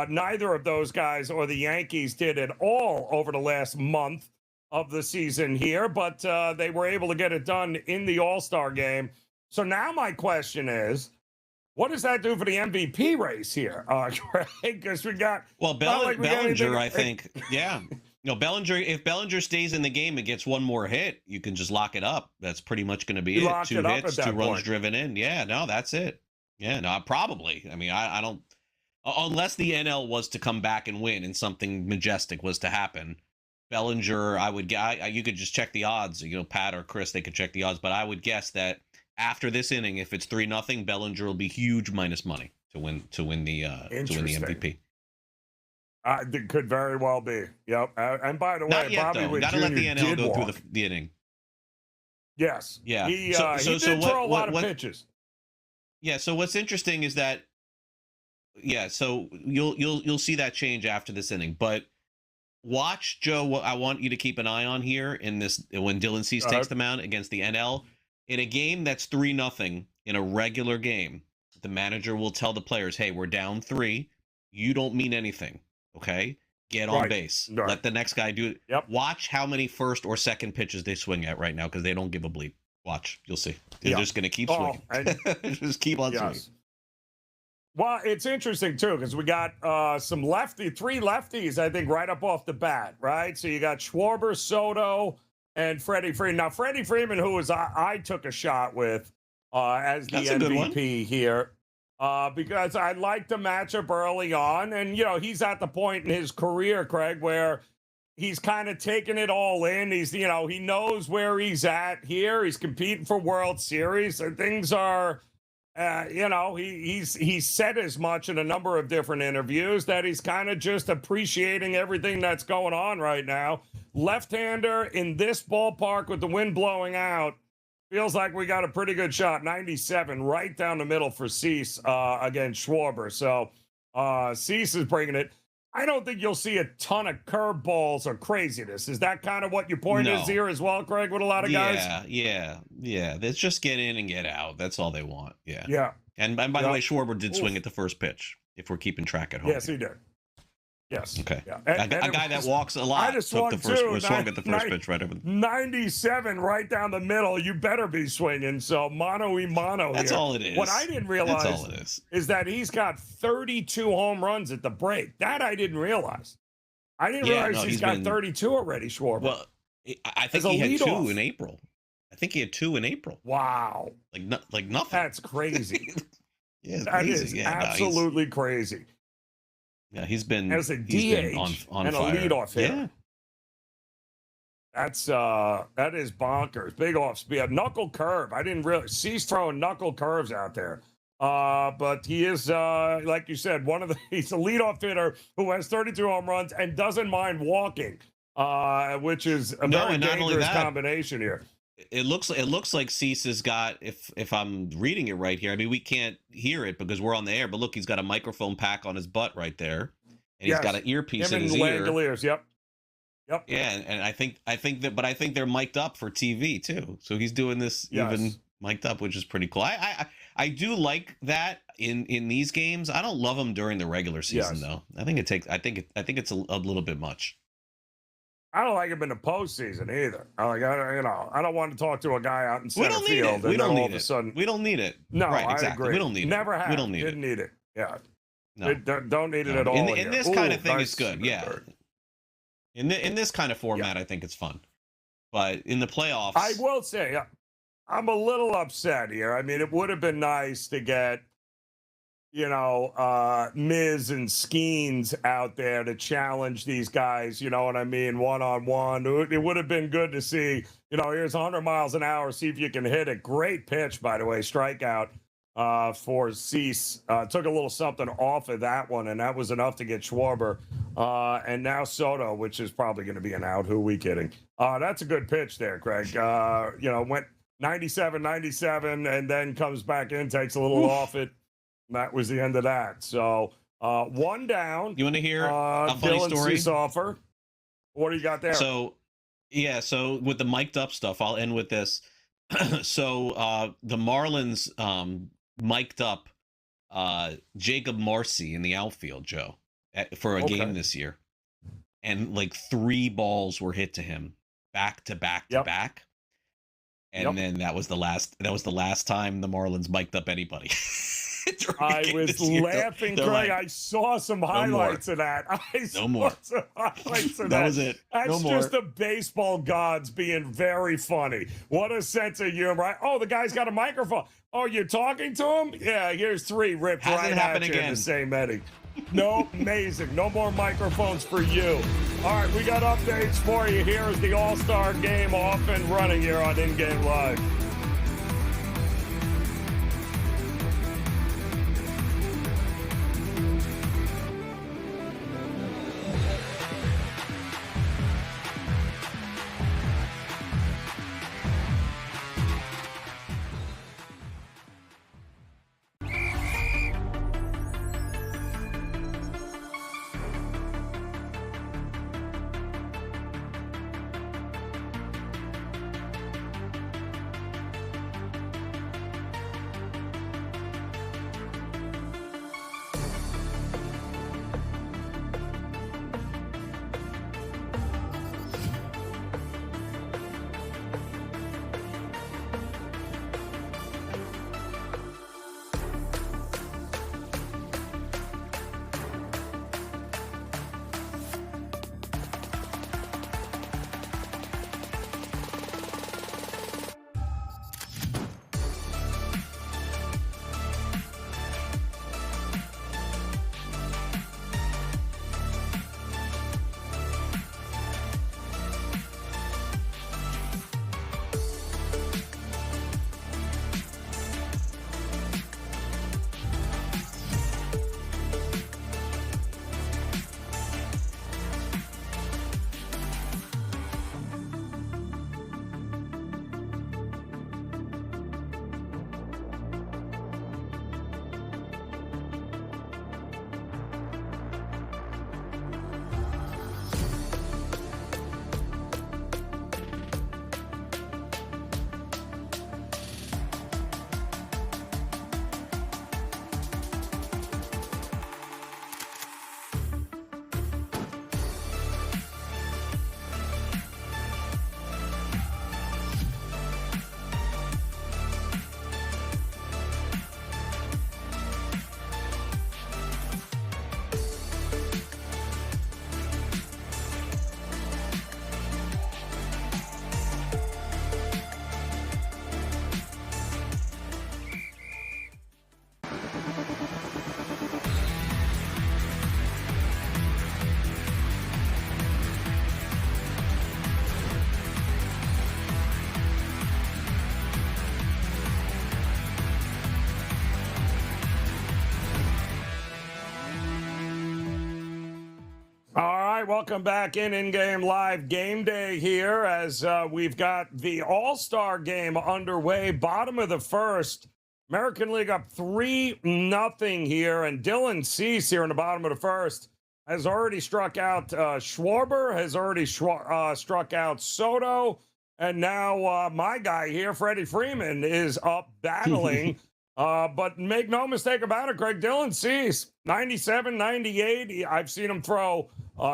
neither of those guys or the Yankees did at all over the last month of the season here, but they were able to get it done in the All-Star game. So now my question is, what does that do for the MVP race here, Craig? Because we got... Well, Bellinger, I think, yeah. Bellinger, if Bellinger stays in the game and gets 1 more hit, you can just lock it up. That's pretty much going to be it. 2 hits, 2 runs driven in. Yeah, no, that's it. Yeah, no, probably. I mean, I don't... Unless the NL was to come back and win and something majestic was to happen, Bellinger, you could just check the odds. Pat or Chris, they could check the odds. But I would guess that after this inning, if it's 3-0, Bellinger will be huge minus money to win the MVP. It could very well be. Yep. And by the way, not yet, Bobby got to let the NL go through the inning. Yes. Yeah. He did throw a lot of pitches. Yeah. So what's interesting is that. Yeah, so you'll see that change after this inning, but watch, Joe. What I want you to keep an eye on here in this when Dylan Cease takes the mound against the NL in a game that's 3-0 in a regular game. The manager will tell the players, "Hey, we're down 3. You don't mean anything, okay? Get on base. Right. Let the next guy do it. Yep. Watch how many first or second pitches they swing at right now because they don't give a bleep. Watch, you'll see. They're just going to keep swinging. Just keep on swinging." Well, it's interesting, too, because we got 3 lefties, I think, right up off the bat, right? So you got Schwarber, Soto, and Freddie Freeman. Now, Freddie Freeman, who was I took a shot with as the MVP here, because I liked the matchup early on. And, he's at the point in his career, Craig, where he's kind of taking it all in. He's, he knows where he's at here. He's competing for World Series, and things are... he's said as much in a number of different interviews that he's kind of just appreciating everything that's going on right now. Left-hander in this ballpark with the wind blowing out, feels like we got a pretty good shot. 97 right down the middle for Cease against Schwarber. So Cease is bringing it. I don't think you'll see a ton of curveballs or craziness. Is that kind of what your point is here as well, Craig, with a lot of guys? Yeah. Let's just get in and get out. That's all they want. Yeah. Yeah. And by the way, Schwarber did swing at the first pitch, if we're keeping track at home. Yes, he did. Yes. Okay. Yeah. A guy that walks a lot swung at the first pitch right over the 97 right down the middle. You better be swinging. So mano That's all it is. What I didn't realize is that he's got 32 home runs at the break. That I didn't realize. I didn't realize he's got 32 already, Schwarber. Well, I think he had 2 in April. I think he had 2 in April. Wow. Like nothing. That's crazy. Yeah, that crazy. Is absolutely crazy. Yeah, he's been as a DH on and fire. A leadoff hitter. Yeah. That is bonkers. Big off speed. Knuckle curve. I didn't really Cease throwing knuckle curves out there. But he is, like you said, he's a leadoff hitter who has 32 home runs and doesn't mind walking, which is a very dangerous combination here. It looks like Cease has got, if I'm reading it right here, I mean, we can't hear it because we're on the air, but look, he's got a microphone pack on his butt right there, and he's got an earpiece in his ear. Langoliers, yep. Yeah, and I think they're mic'd up for TV too. So he's doing this even mic'd up, which is pretty cool. I do like that in these games. I don't love them during the regular season though. I think it's a little bit much. I don't like him in the postseason either. I don't want to talk to a guy out in center field. We don't need it. All of a sudden, we don't need it. No, right, I exactly. agree. We don't need it. Never have. We don't need Didn't it. need it. Yeah. No. Don't need it at all. In this kind of thing, it's good. Yeah. In this kind of format, I think it's fun. But in the playoffs, I will say, I'm a little upset here. I mean, it would have been nice to get, Miz and Skeens out there to challenge these guys, you know what I mean, one-on-one. It would have been good to see, here's 100 miles an hour, see if you can hit it. Great pitch, by the way, strikeout for Cease. Took a little something off of that one, and that was enough to get Schwarber. And now Soto, which is probably going to be an out. Who are we kidding? That's a good pitch there, Craig. Went 97, and then comes back in, takes a little off it. That was the end of that. So one down. You want to hear a funny story? Seesoffer. What do you got there? So with the mic'd up stuff, I'll end with this. So the Marlins mic'd up Jacob Marcy in the outfield, Joe, for a game this year. And like 3 balls were hit to him back to back to back. And then that was the last time the Marlins mic'd up anybody. I was laughing, Craig. Like, I saw some highlights of that. Some highlights of that. That was it. That's just the baseball gods being very funny. What a sense of humor. Right? Oh, the guy's got a microphone. Oh, you're talking to him? Yeah, here's 3 ripped right at you in the same inning. No, amazing. No more microphones for you. All right, we got updates for you. Here is the All-Star game off and running here on In Game Live. right, welcome back in-game live game day here as we've got the All-Star game underway. Bottom of the first, American League up 3-0 here, and Dylan Cease here in the bottom of the first has already struck out Schwarber, has already struck out Soto, and now my guy here, Freddie Freeman, is up battling. But make no mistake about it, Greg, Dylan Cease, 97, 98. I've seen him throw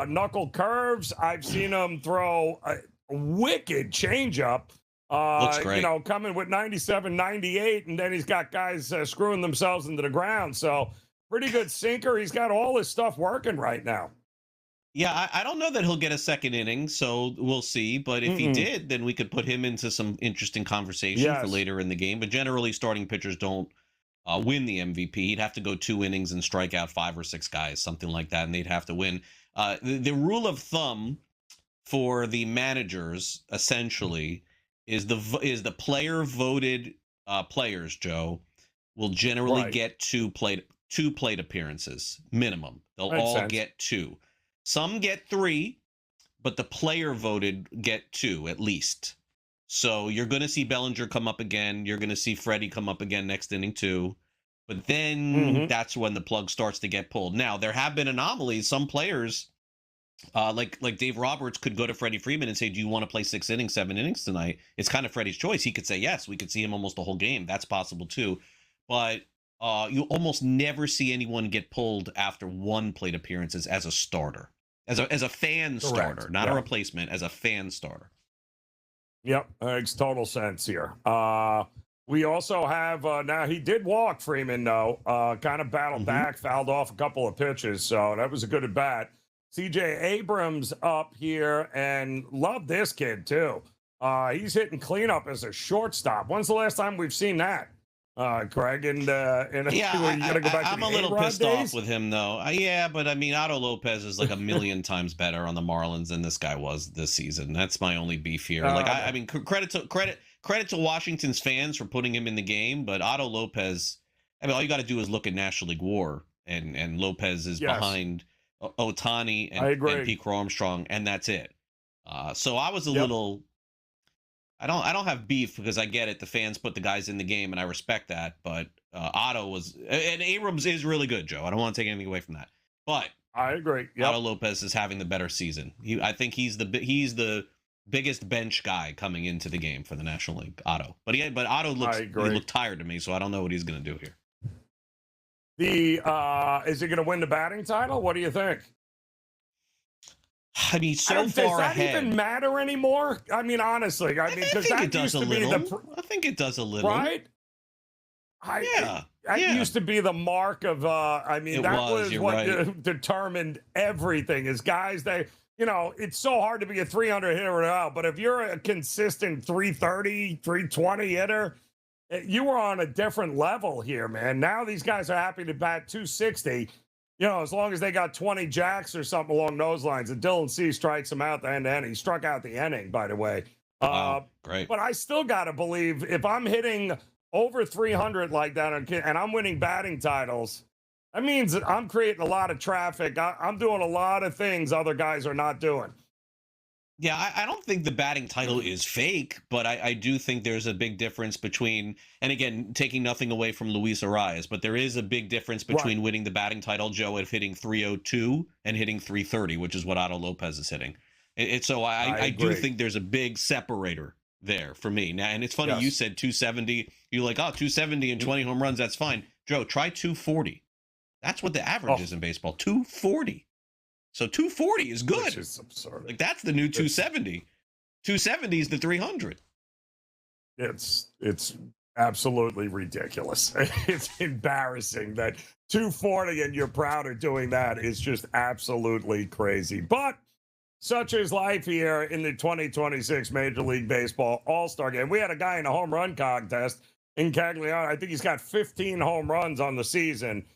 knuckle curves. I've seen him throw a wicked changeup. Looks great. You know, coming with 97, 98, and then he's got guys screwing themselves into the ground. So pretty good sinker. He's got all his stuff working right now. Yeah, I don't know that he'll get a second inning, so we'll see. But if he did, then we could put him into some interesting conversation for later in the game. But generally, starting pitchers don't win the MVP. He'd have to go 2 innings and strike out 5 or 6 guys, something like that, and they'd have to win. The rule of thumb for the managers, essentially, is the player voted players, Joe, will generally get 2 plate appearances minimum. They'll all get 2. Some get 3, but the player voted get 2 at least. So you're going to see Bellinger come up again. You're going to see Freddie come up again next inning too. But then that's when the plug starts to get pulled. Now, there have been anomalies. Some players, like Dave Roberts, could go to Freddie Freeman and say, do you want to play 6 innings, 7 innings tonight? It's kind of Freddie's choice. He could say yes. We could see him almost the whole game. That's possible too. But you almost never see anyone get pulled after 1 plate appearances as a starter. As a fan starter, not a replacement, as a fan starter. Yep, makes total sense here. We also have, now he did walk Freeman, though, kind of battled back, fouled off a couple of pitches, so that was a good at bat. CJ Abrams up here, and love this kid, too. He's hitting cleanup as a shortstop. When's the last time we've seen that? Craig, I'm a little pissed off with him, though. Yeah, but I mean, Otto Lopez is like a million times better on the Marlins than this guy was this season. That's my only beef here. I mean, credit to Washington's fans for putting him in the game, but Otto Lopez, I mean, all you got to do is look at National League WAR, and Lopez is behind Ohtani and Pete Armstrong, and that's it. So I was a little. I don't have beef because I get it. The fans put the guys in the game, and I respect that. But Otto was, and Abrams is really good, Joe. I don't want to take anything away from that. But I agree. Otto Lopez is having the better season. I think he's the biggest bench guy coming into the game for the National League. Otto, but Otto looked tired to me, so I don't know what he's going to do here. Is he going to win the batting title? What do you think? I mean, so far ahead. Does that even matter anymore? I mean, honestly, I think it does a little. I think it does a little. Right? That used to be the mark of, I mean, that was what determined everything is guys, it's so hard to be a 300 hitter now, but if you're a consistent 330, 320 hitter, you were on a different level here, man. Now these guys are happy to bat 260. As long as they got 20 jacks or something along those lines, and Dylan Cease strikes him out the end to end. He struck out the inning, by the way. Wow, great. But I still got to believe if I'm hitting over 300 like that and I'm winning batting titles, that means that I'm creating a lot of traffic. I'm doing a lot of things other guys are not doing. Yeah, I don't think the batting title is fake, but I do think there's a big difference between, and again, taking nothing away from Luis Arias, but there is a big difference between winning the batting title, Joe, at hitting 302 and hitting 330, which is what Otto Lopez is hitting. So I do think there's a big separator there for me. Now, and it's funny, you said 270. You're like, 270 and 20 home runs, that's fine. Joe, try 240. That's what the average is in baseball, 240. So 240 is good. Which is absurd. Like, that's the new 270. 270 is the 300. It's absolutely ridiculous. It's embarrassing that 240 and you're proud of doing that is just absolutely crazy. But such is life here in the 2026 Major League Baseball All-Star Game. We had a guy in a home run contest in Cagliari. I think he's got 15 home runs on the season.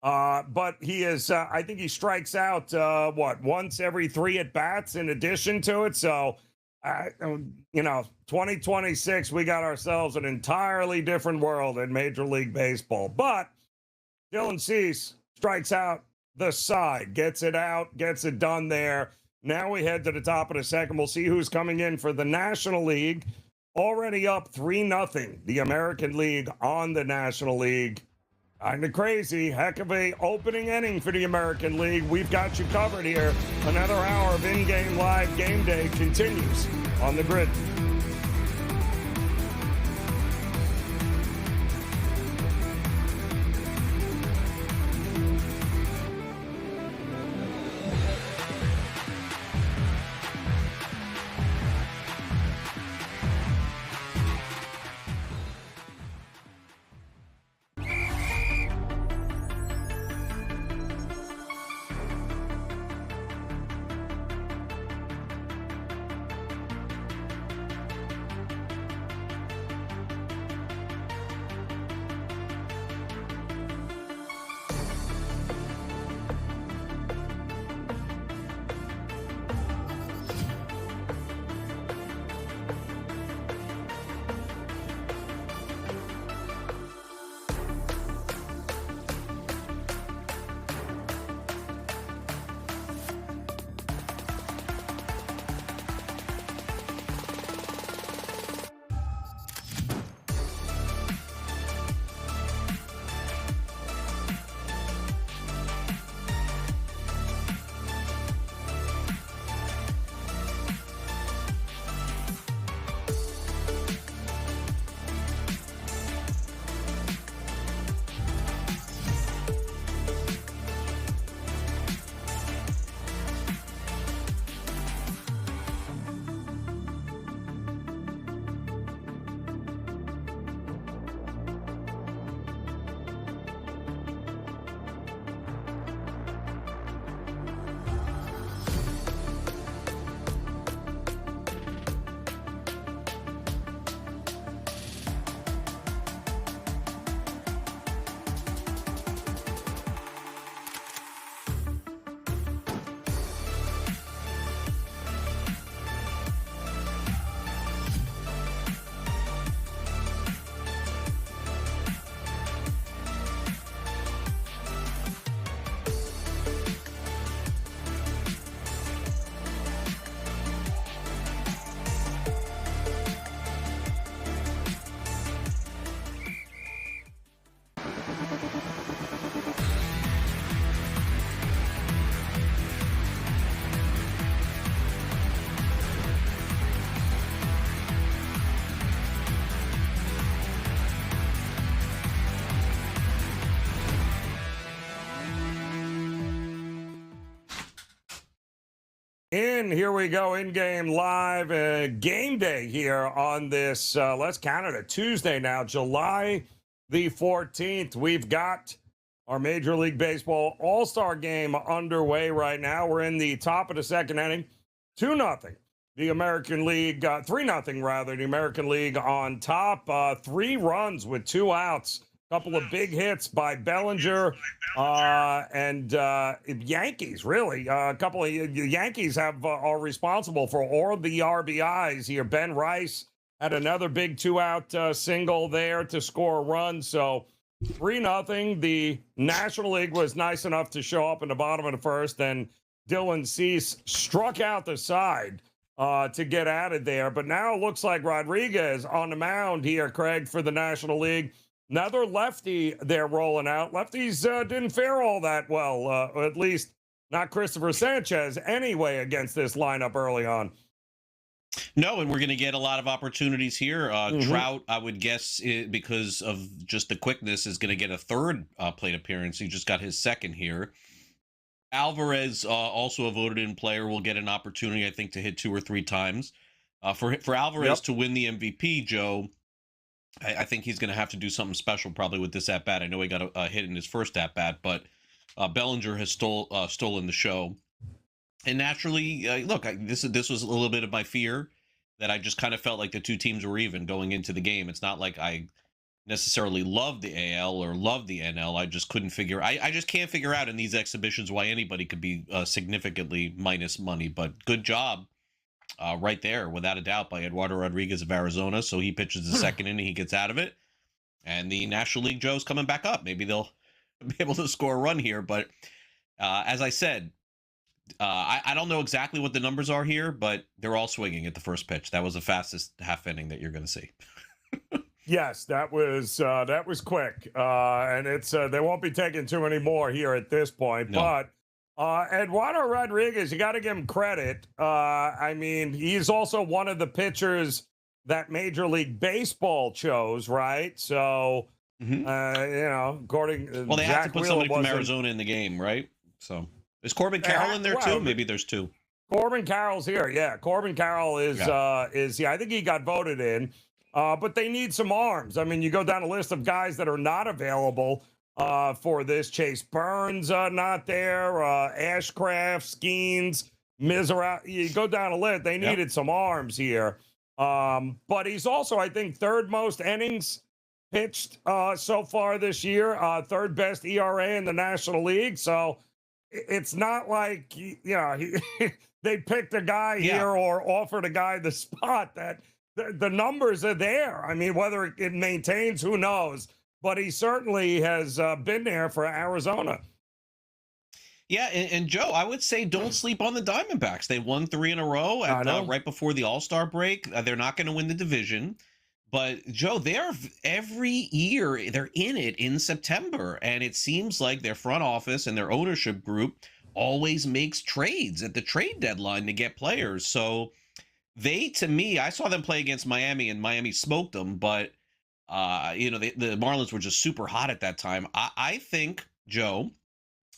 But he is, I think he strikes out, once every 3 at-bats in addition to it. So, 2026, we got ourselves an entirely different world in Major League Baseball. But Dylan Cease strikes out the side. Gets it out, gets it done there. Now we head to the top of the second. We'll see who's coming in for the National League. Already up 3-0. The American League on the National League. Kind of crazy. Heck of a opening inning for the American League. We've got you covered here. Another hour of in-game live game day continues on the grid. Here we go, in-game live game day here on this, let's count it, a Tuesday now, July the 14th. We've got our Major League Baseball All-Star game underway right now. We're in the top of the second inning, 2-0. The American League, 3-0 rather, the American League on top, 3 runs with 2 outs. Couple of big hits by Bellinger and Yankees, really. A couple of Yankees are responsible for all the RBIs here. Ben Rice had another big 2-out single there to score a run. So 3-0. The National League was nice enough to show up in the bottom of the first, and Dylan Cease struck out the side to get added there. But now it looks like Rodriguez on the mound here, Craig, for the National League. Another lefty they're rolling out. Lefties didn't fare all that well, at least not Christopher Sanchez anyway, against this lineup early on. No, and we're going to get a lot of opportunities here. Trout, I would guess, because of just the quickness, is going to get a third plate appearance. He just got his second here. Alvarez, also a voted-in player, will get an opportunity, I think, to hit 2 or 3 times. For Alvarez to win the MVP, Joe, I think he's going to have to do something special probably with this at-bat. I know he got a hit in his first at-bat, but Bellinger has stolen the show. And naturally, look, this was a little bit of my fear, that I just kind of felt like the two teams were even going into the game. It's not like I necessarily love the AL or love the NL. I just couldn't figure. I just can't figure out in these exhibitions why anybody could be significantly minus money. But good job. Right there, without a doubt, by Eduardo Rodriguez of Arizona. So he pitches the second inning, he gets out of it. And the National League Joe's coming back up. Maybe they'll be able to score a run here. But As I said, I don't know exactly what the numbers are here, but they're all swinging at the first pitch. That was the fastest half inning that you're going to see. Yes, that was quick, and it's they won't be taking too many more here at this point. No. But Eduardo Rodriguez, you got to give him credit. I mean, he's also one of the pitchers that Major League Baseball chose, right? So, according well, they Zach have to put Wheeler somebody from wasn't- Arizona in the game, right? So is Corbin Carroll in there too? Maybe there's two. Corbin Carroll's here. Yeah, Corbin Carroll is I think he got voted in. But they need some arms. I mean, you go down a list of guys that are not available for this. Chase Burns not there. Ashcraft, Skeens, Misery. You go down a list. They needed some arms here. But he's also, I think, third most innings pitched so far this year. Third best ERA in the National League. So it's not like, they picked a guy here or offered a guy the spot that the numbers are there. I mean, whether it maintains, who knows? But he certainly has been there for Arizona. Yeah, and Joe, I would say don't sleep on the Diamondbacks. They won 3 in a row right before the All-Star break. They're not going to win the division. But, Joe, they're every year they're in it in September. And it seems like their front office and their ownership group always makes trades at the trade deadline to get players. So to me, I saw them play against Miami, and Miami smoked them. But, the Marlins were just super hot at that time. I think, Joe,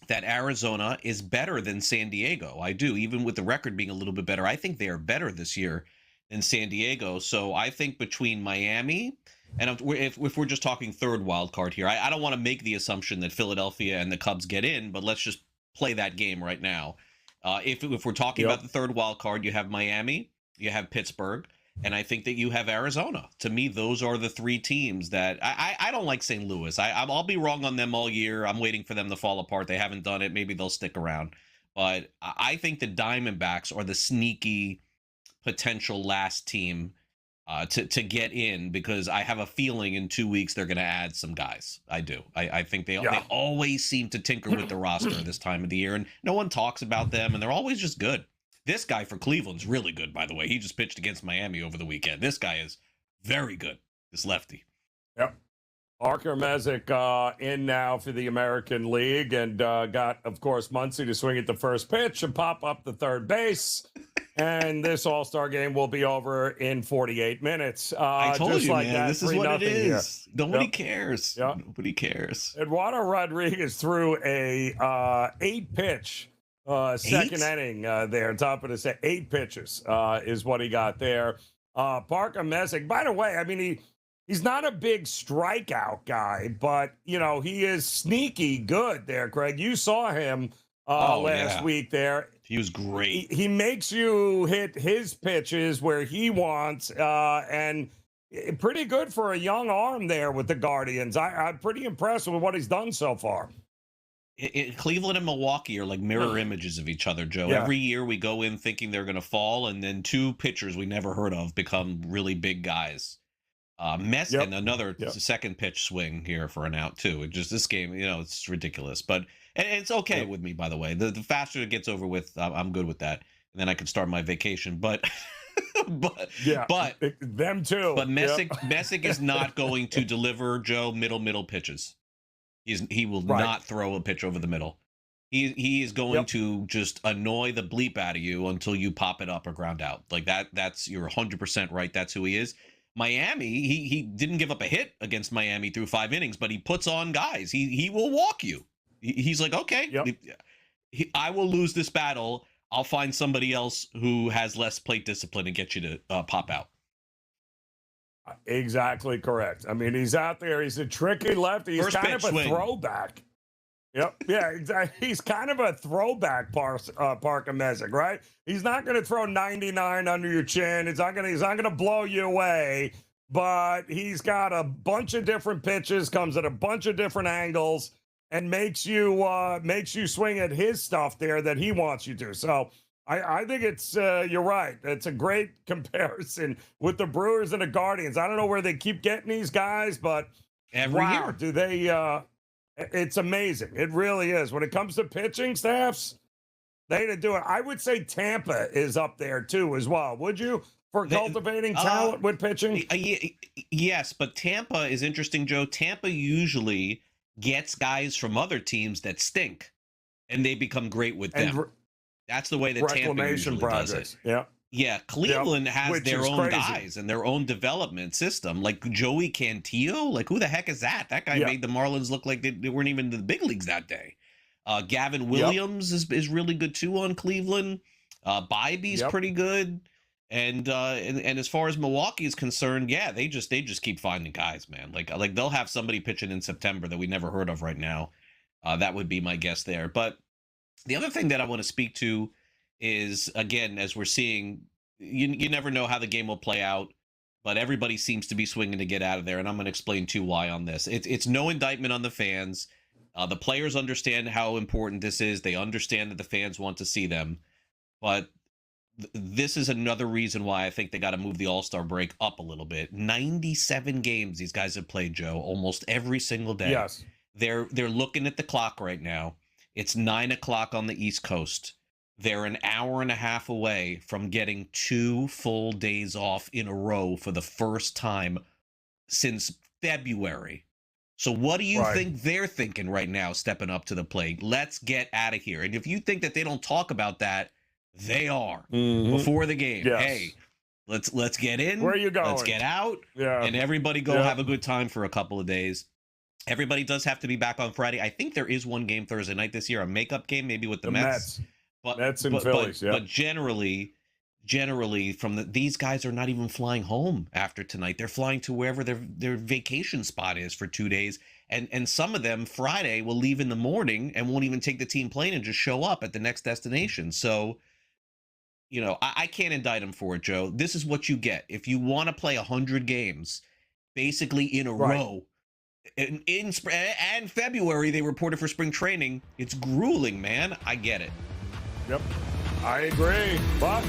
that Arizona is better than San Diego. I do, even with the record being a little bit better. I think they are better this year than San Diego. So I think between Miami and if we're just talking third wild card here, I don't want to make the assumption that Philadelphia and the Cubs get in, but let's just play that game right now. If we're talking about the third wild card, you have Miami, you have Pittsburgh, and I think that you have Arizona. To me, those are the three teams that I don't like St. Louis. I'll be wrong on them all year. I'm waiting for them to fall apart. They haven't done it. Maybe they'll stick around. But I think the Diamondbacks are the sneaky potential last team to get in, because I have a feeling in 2 weeks they're going to add some guys. I do. I think they always seem to tinker with the roster this time of the year, and no one talks about them, and they're always just good. This guy for Cleveland's really good, by the way. He just pitched against Miami over the weekend. This guy is very good, this lefty. Yep. Parker Messick in now for the American League, and got, of course, Muncy to swing at the first pitch and pop up the third base. And this All-Star game will be over in 48 minutes. I told just you, like man. That, this is what it is. Here. Nobody cares. Yep. Nobody cares. Eduardo Rodriguez threw a 8-pitch second inning there. Top of the set, 8 pitches is what he got there. Parker Messick, by the way, I mean, he's not a big strikeout guy, but, he is sneaky good there, Craig. You saw him last week there. He was great. He makes you hit his pitches where he wants, and pretty good for a young arm there with the Guardians. I'm pretty impressed with what he's done so far. Cleveland and Milwaukee are like mirror images of each other, Joe. Every year we go in thinking they're going to fall, and then 2 pitchers we never heard of become really big guys. Messick, and another second pitch swing here for an out too. This game, it's ridiculous, but and it's okay with me, by the way. The faster it gets over with, I'm good with that, and then I can start my vacation. But them too. But Messick is not going to deliver, Joe, middle pitches. He will not throw a pitch over the middle. He is going to just annoy the bleep out of you until you pop it up or ground out. Like that's you're 100% right. That's who he is. Miami, he didn't give up a hit against Miami through 5 innings, but he puts on guys. He will walk you. He's like, okay, I will lose this battle. I'll find somebody else who has less plate discipline and get you to pop out. Exactly correct. I mean, he's out there. He's a tricky lefty. He's kind of a throwback. Yep. Yeah, exactly. He's kind of a throwback Parker Messick, right? He's not going to throw 99 under your chin. He's not going to blow you away, but he's got a bunch of different pitches, comes at a bunch of different angles, and makes you swing at his stuff there that he wants you to. So I think it's you're right. It's a great comparison with the Brewers and the Guardians. I don't know where they keep getting these guys, but every year do they It's amazing. It really is. When it comes to pitching staffs, they didn't do it. I would say Tampa is up there too, as well. Would you, for cultivating talent with pitching? Yes, but Tampa is interesting, Joe. Tampa usually gets guys from other teams that stink, and they become great with them. That's the way that Tampa usually does it. Yeah. Yeah, Cleveland has their own guys and their own development system. Like Joey Cantillo, like who the heck is that? That guy made the Marlins look like they weren't even in the big leagues that day. Gavin Williams is really good too on Cleveland. Bybee's pretty good. And as far as Milwaukee is concerned, yeah, they just keep finding guys, man. Like they'll have somebody pitching in September that we never heard of right now. That would be my guess there. But the other thing that I want to speak to is, again, as we're seeing, you never know how the game will play out, but everybody seems to be swinging to get out of there, and I'm going to explain too why on this. It's no indictment on the fans. The players understand how important this is. They understand that the fans want to see them, but this is another reason why I think they got to move the All-Star break up a little bit. 97 games these guys have played, Joe, almost every single day. Yes. They're looking at the clock right now. It's 9 o'clock on the East Coast. They're an hour and a half away from getting 2 full days off in a row for the first time since February. So what do you think they're thinking right now, stepping up to the plate? Let's get out of here. And if you think that they don't talk about that, they are before the game. Yes. Hey, let's get in. Where are you going? Let's get out. Yeah. And everybody go have a good time for a couple of days. Everybody does have to be back on Friday. I think there is one game Thursday night this year, a makeup game, maybe with the Mets. Mets and Phillies, but generally from these guys are not even flying home after tonight. They're flying to wherever their vacation spot is for 2 days. And some of them Friday will leave in the morning and won't even take the team plane and just show up at the next destination. So, I can't indict them for it, Joe. This is what you get. If you want to play 100 games, basically in a row, in February, they reported for spring training. It's grueling, man. I get it. Yep, I agree. But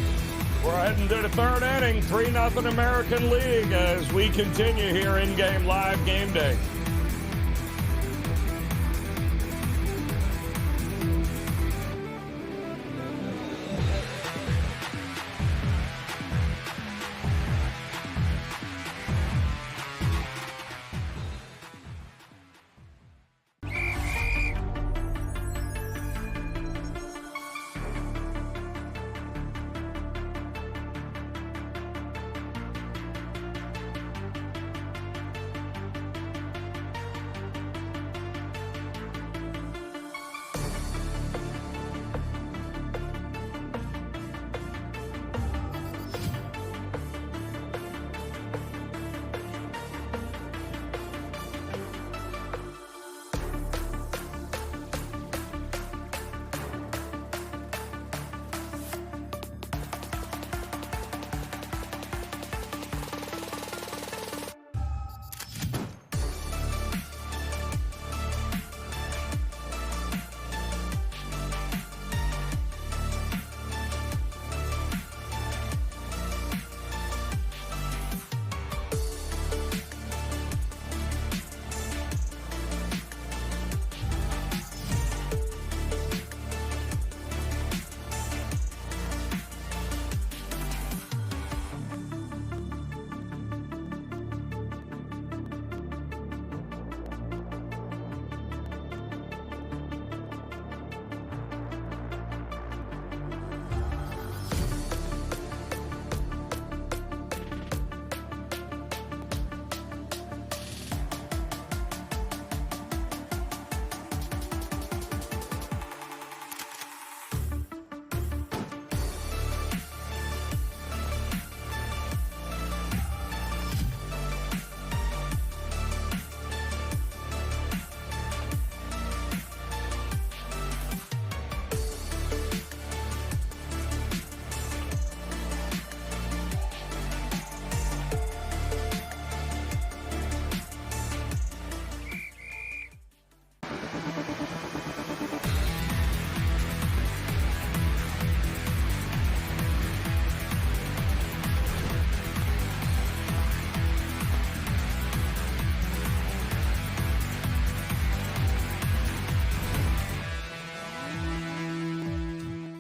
we're heading to the third inning, 3-0 American League as we continue here in Game Live Game Day.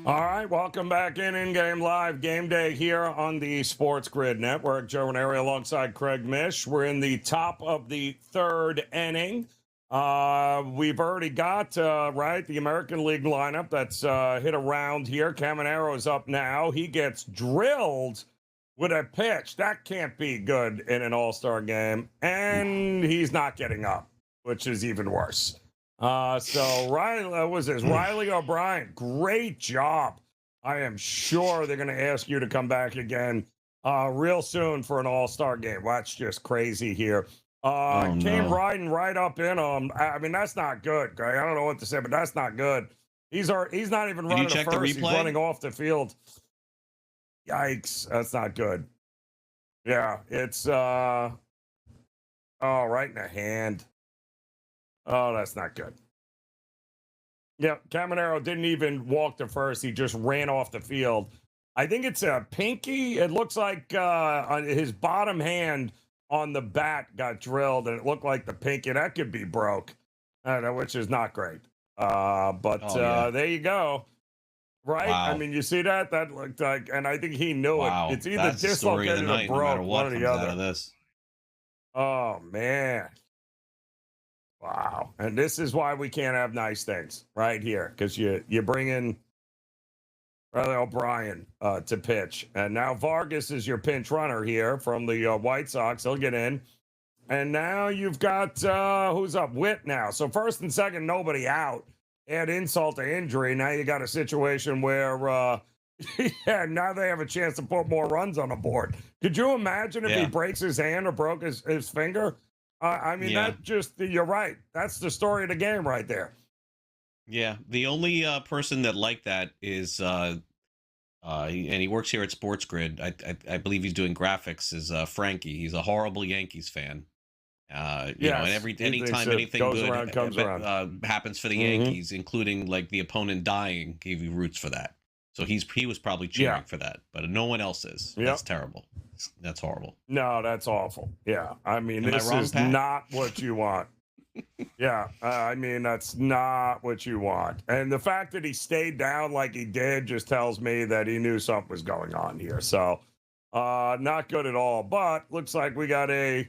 All right, welcome back in-game live game day here on the SportsGrid Network. Joe Raineri alongside Craig Mish. We're in the top of the third inning. We've already got, the American League lineup that's hit around here. Camanero's up now. He gets drilled with a pitch. That can't be good in an all-star game. And he's not getting up, which is even worse. So Riley O'Brien, great job. I am sure they're going to ask you to come back again real soon for an all-star game. Well, that's just crazy here. Came riding right up in him. I mean, that's not good, Greg. I don't know what to say, but that's not good. He's not even running to first. He's running off the field. Yikes. That's not good. Yeah, it's right in the hand. Oh, that's not good. Yeah, Caminero didn't even walk to first. He just ran off the field. I think it's a pinky. It looks like his bottom hand on the bat got drilled, and it looked like the pinky. That could be broke, which is not great. There you go. Right? Wow. I mean, you see that? That looked like, and I think he knew it. It's either dislocated or broke, no one or the other. Out of this. Oh, man. Wow. And this is why we can't have nice things right here, because you bring in Riley O'Brien to pitch. And now Vargas is your pinch runner here from the White Sox. He'll get in. And now you've got, who's up? Witt now. So first and second, nobody out. Add insult to injury. Now you got a situation where, now they have a chance to put more runs on the board. Could you imagine if he breaks his hand or broke his finger? You're right. That's the story of the game right there. Yeah. The only person that like that is, and he works here at SportsGrid. I believe he's doing graphics, is Frankie. He's a horrible Yankees fan. And anytime anything good happens for the Yankees, including like the opponent dying, he roots for that. So he was probably cheering for that, but no one else is. Yep. That's terrible. That's horrible. No, that's awful. Yeah. I mean, this is not what you want. That's not what you want. And the fact that he stayed down like he did just tells me that he knew something was going on here. So, not good at all. But looks like we got a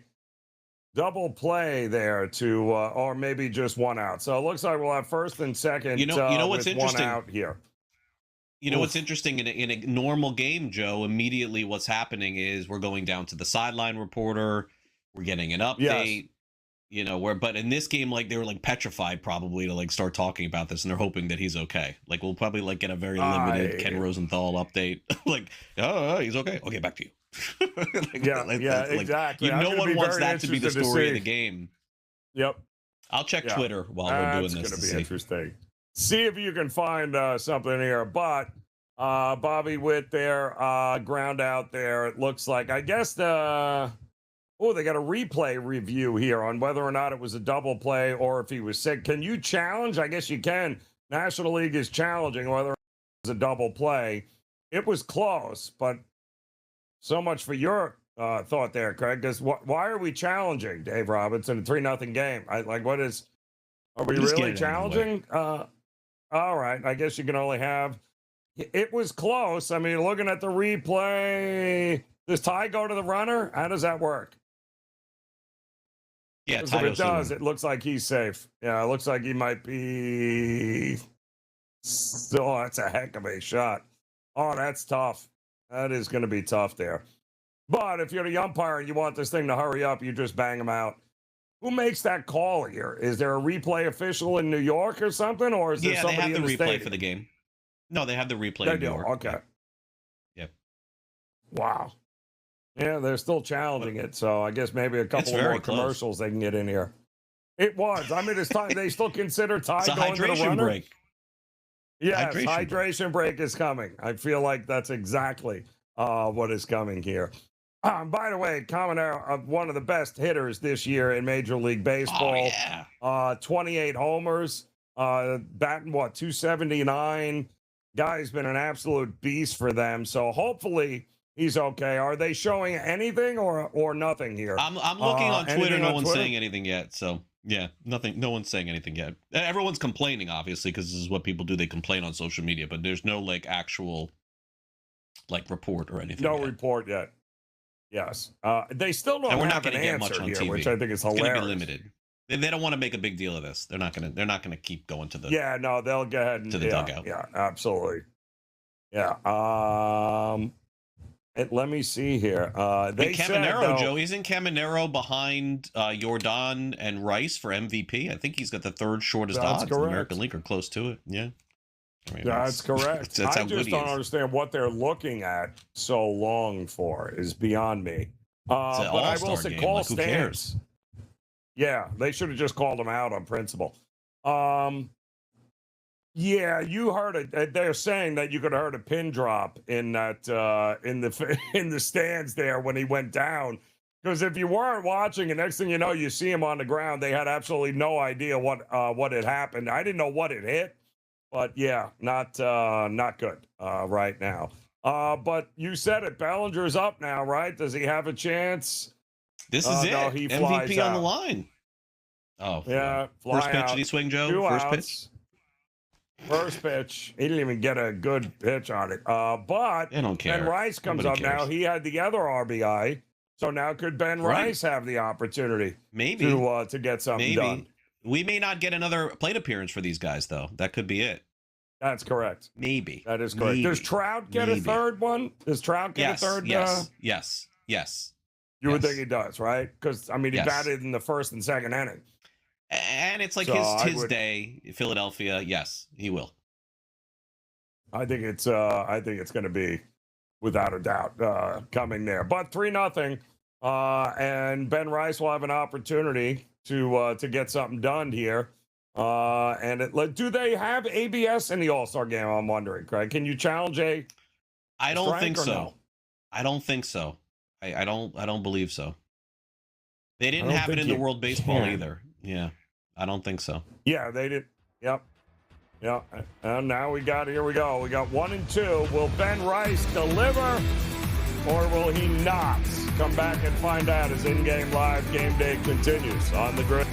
double play there or maybe just one out. So it looks like we'll have first and second. You know what's interesting? One out here. You know what's interesting in a normal game, Joe? Immediately, what's happening is we're going down to the sideline reporter. We're getting an update. Yes. But in this game, like they were like petrified probably to like start talking about this, and they're hoping that he's okay. Like we'll probably like get a very limited Ken Rosenthal update. Like, oh, he's okay. Okay, back to you. Exactly. No one wants that to be the story of the game. Yep. I'll check Twitter while we're doing this. It's going to be interesting. See if you can find something here. But Bobby Witt there, ground out there. It looks like, I guess they got a replay review here on whether or not it was a double play or if he was sick. Can you challenge? I guess you can. National League is challenging whether it was a double play. It was close, but so much for your thought there, Craig. Because why are we challenging Dave Robinson, a 3-0 game? Are we really challenging? All right. I guess you can only have. It was close. I mean, looking at the replay, does tie go to the runner? How does that work? Yeah, if it does, it looks like he's safe. Yeah, it looks like he might be. Still, that's a heck of a shot. Oh, that's tough. That is going to be tough there. But if you're the umpire and you want this thing to hurry up, you just bang him out. Who makes that call here? Is there a replay official in New York or something? Or is there somebody in the stadium? They have the replay for the game. No, they have the replay in New York. Okay. Yep. Wow. Yeah, they're still challenging it. So I guess maybe a couple more commercials they can get in here. It was. I mean, it's time. They still consider tie going to the runner. Break. Yes, hydration break is coming. I feel like that's exactly what is coming here. By the way, Caminero, one of the best hitters this year in Major League Baseball. Oh, yeah. 28 homers, batting, 279. Guy's been an absolute beast for them. So hopefully he's okay. Are they showing anything or nothing here? I'm looking on Twitter. No one's saying anything yet. So Yeah, nothing. No one's saying anything yet. Everyone's complaining, obviously, because this is what people do. They complain on social media, but there's no like actual like report or anything. No yet. report yet. Yes, they still don't And we're not have an going to get much answer on here, TV. which I think is hilarious. It's going to be limited. They don't want to make a big deal of this. They're not going to. They're not going to keep going to the. Yeah, no, they'll go ahead and to the dugout. Yeah, absolutely. Yeah. Let me see here. They Caminero, Joe, isn't Caminero behind Jordan and Rice for MVP? I think he's got the third shortest odds in the American League, or close to it. Yeah. I mean, that's correct. That's I how just good don't understand what they're looking at so long for is beyond me. But I will say, call like, stands. Yeah, they should have just called him out on principle. Yeah, you heard it. They're saying that you could have heard a pin drop in that in the stands there when he went down. Because if you weren't watching, and next thing you know, you see him on the ground, they had absolutely no idea what had happened. I didn't know what it hit, but yeah, not good right now. But you said it. Bellinger's up now, right? Does he have a chance? This is it. No, he flies MVP out. on the line. Oh yeah. First pitch, out. did he swing, Joe? First pitch. First pitch, he didn't even get a good pitch on it. But I don't care. Ben Rice comes up now. He had the other RBI, so now could Ben Rice have the opportunity maybe to get something done? We may not get another plate appearance for these guys, though. That could be it. That's correct. Maybe that is correct. Does Trout get a third one? Does Trout get a third? Yes. You would think he does, right? Because I mean, he batted in the first and second inning. And it's like his day, Philadelphia. Yes, he will. I think it's going to be without a doubt coming there. But 3-0, and Ben Rice will have an opportunity to get something done here. Do they have ABS in the All-Star game? I'm wondering, Craig. Can you challenge I don't think so. No? I don't think so. I don't believe so. They didn't have it in the World Baseball either. Yeah, I don't think so. Yeah, they did. Yep. Yeah. And now here we go. We got 1 and 2. Will Ben Rice deliver or will he not? Come back and find out as in-game live game day continues on the grid.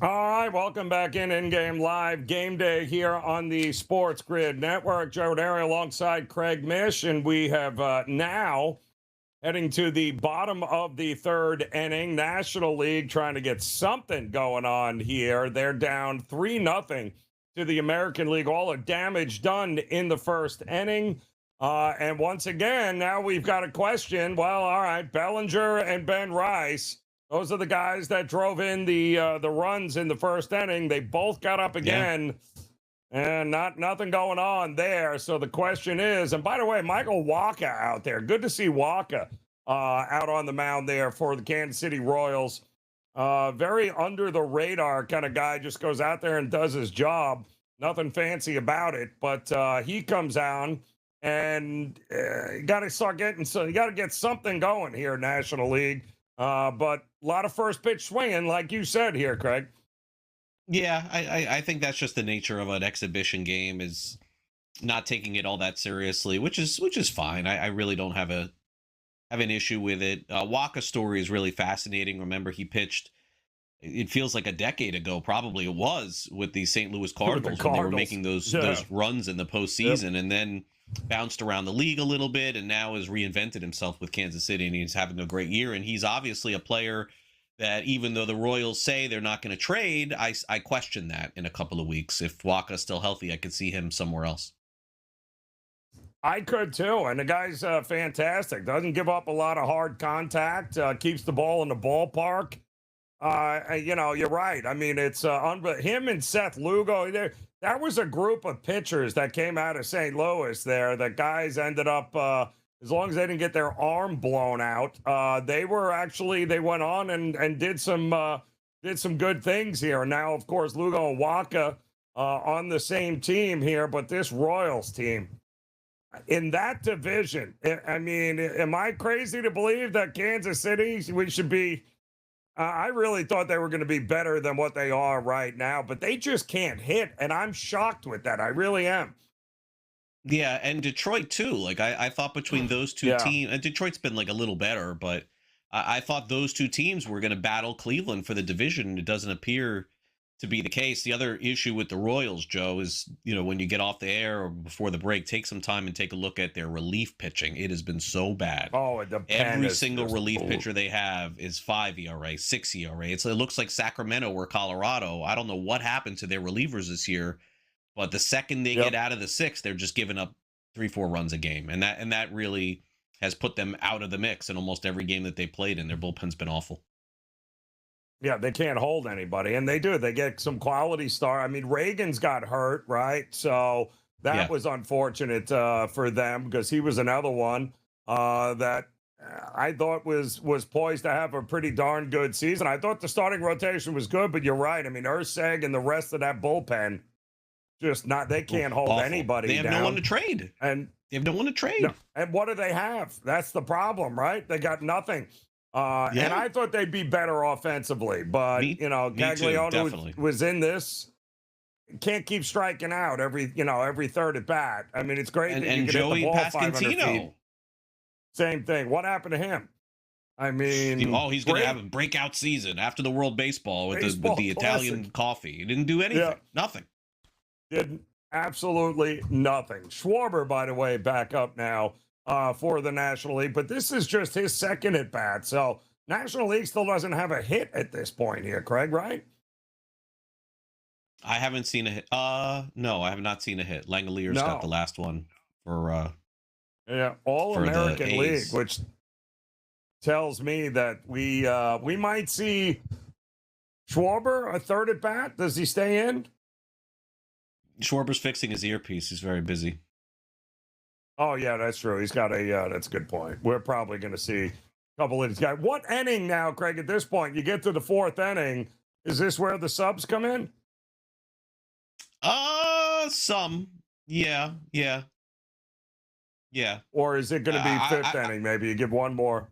All right, welcome back in-game live game day here on the SportsGrid Network. Joe Raineri alongside Craig Mish, and we have now heading to the bottom of the third inning. National League trying to get something going on here. They're down 3-0 to the American League. All the damage done in the first inning. And once again, now we've got a question. Well, all right, Bellinger and Ben Rice, those are the guys that drove in the runs in the first inning. They both got up again, and nothing going on there. So the question is, and by the way, Michael Wacha out there. Good to see Wacha out on the mound there for the Kansas City Royals. Very under the radar kind of guy, just goes out there and does his job. Nothing fancy about it, but he comes out. And you got to start getting, so you got to get something going here, National League. But a lot of first pitch swinging, like you said here, Craig. Yeah, I think that's just the nature of an exhibition game, is not taking it all that seriously, which is fine. I really don't have an issue with it. Wacha's story is really fascinating. Remember, he pitched, it feels like a decade ago, probably it was, with the St. Louis Cardinals, when they were making those runs in the postseason, and then bounced around the league a little bit, and now has reinvented himself with Kansas City, and he's having a great year. And he's obviously a player that, even though the Royals say they're not going to trade, I question that in a couple of weeks. If Wacha's still healthy, I could see him somewhere else. I could too, and the guy's fantastic. Doesn't give up a lot of hard contact, keeps the ball in the ballpark. You're right. I mean, it's him and Seth Lugo. That was a group of pitchers that came out of St. Louis there. The guys ended up, as long as they didn't get their arm blown out, they went on and did some good things here. Now, of course, Lugo and Wacha on the same team here, but this Royals team in that division, I mean, am I crazy to believe that Kansas City, we should be? I really thought they were going to be better than what they are right now, but they just can't hit, and I'm shocked with that. I really am. Yeah, and Detroit too. Like I thought between those two teams, and Detroit's been like a little better, but I thought those two teams were going to battle Cleveland for the division. It doesn't appear to be the case. The other issue with the Royals, Joe, is, when you get off the air or before the break, take some time and take a look at their relief pitching. It has been so bad. Oh, every single relief pitcher they have is 5 ERA, 6 ERA. It looks like Sacramento or Colorado. I don't know what happened to their relievers this year, but the second they get out of the 6th, they're just giving up 3-4 runs a game, and that really has put them out of the mix in almost every game that they played in. Their bullpen's been awful. Yeah, they can't hold anybody, and they do. They get some quality star. I mean, Reagan's got hurt, right? So that was unfortunate for them, because he was another one that I thought was poised to have a pretty darn good season. I thought the starting rotation was good, but you're right. I mean, Urseg and the rest of that bullpen, just not. They can't hold anybody. They have no one to trade, and they have no one to trade. No. And what do they have? That's the problem, right? They got nothing. And I thought they'd be better offensively, but Gagliano was in this. Can't keep striking out every third at bat. I mean, it's great that you can Joey hit the ball 500 feet. Pasquantino. Same thing. What happened to him? I mean, he's going to have a breakout season after the World Baseball with the Italian coffee. He didn't do anything. Nothing. Did absolutely nothing. Schwarber, by the way, back up now for the National League, but this is just his second at bat. So National League still doesn't have a hit at this point here, Craig, right? I haven't seen a hit. No, I have not seen a hit. Langalier's got the last one for All-American League, which tells me that we might see Schwarber a third at bat. Does he stay in? Schwarber's fixing his earpiece. He's very busy. Oh, yeah, that's true. He's got that's a good point. We're probably going to see a couple of these guys. What inning now, Craig, at this point? You get to the 4th inning. Is this where the subs come in? Some. Yeah. Or is it going to be 5th inning? Maybe you give one more.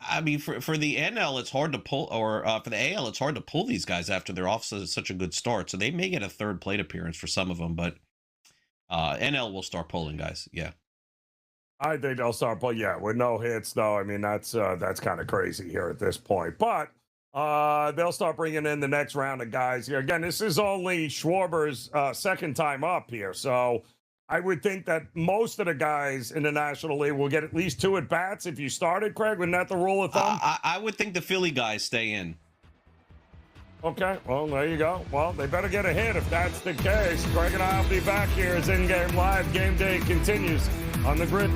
I mean, for the NL, it's hard to pull, or for the AL, it's hard to pull these guys after they're off such a good start. So they may get a third plate appearance for some of them, but NL will start pulling guys. Yeah. I think they'll start pulling. Yeah, with no hits, though. I mean, that's kind of crazy here at this point. But They'll start bringing in the next round of guys here. Again, this is only Schwarber's second time up here, so I would think that most of the guys in the National League will get at least 2 at-bats if you started, Craig. Wasn't that the rule of thumb? I would think the Philly guys stay in. Okay, well, there you go. Well, they better get a hit if that's the case. Craig and I will be back here as In Game Live. Game Day continues on the grid.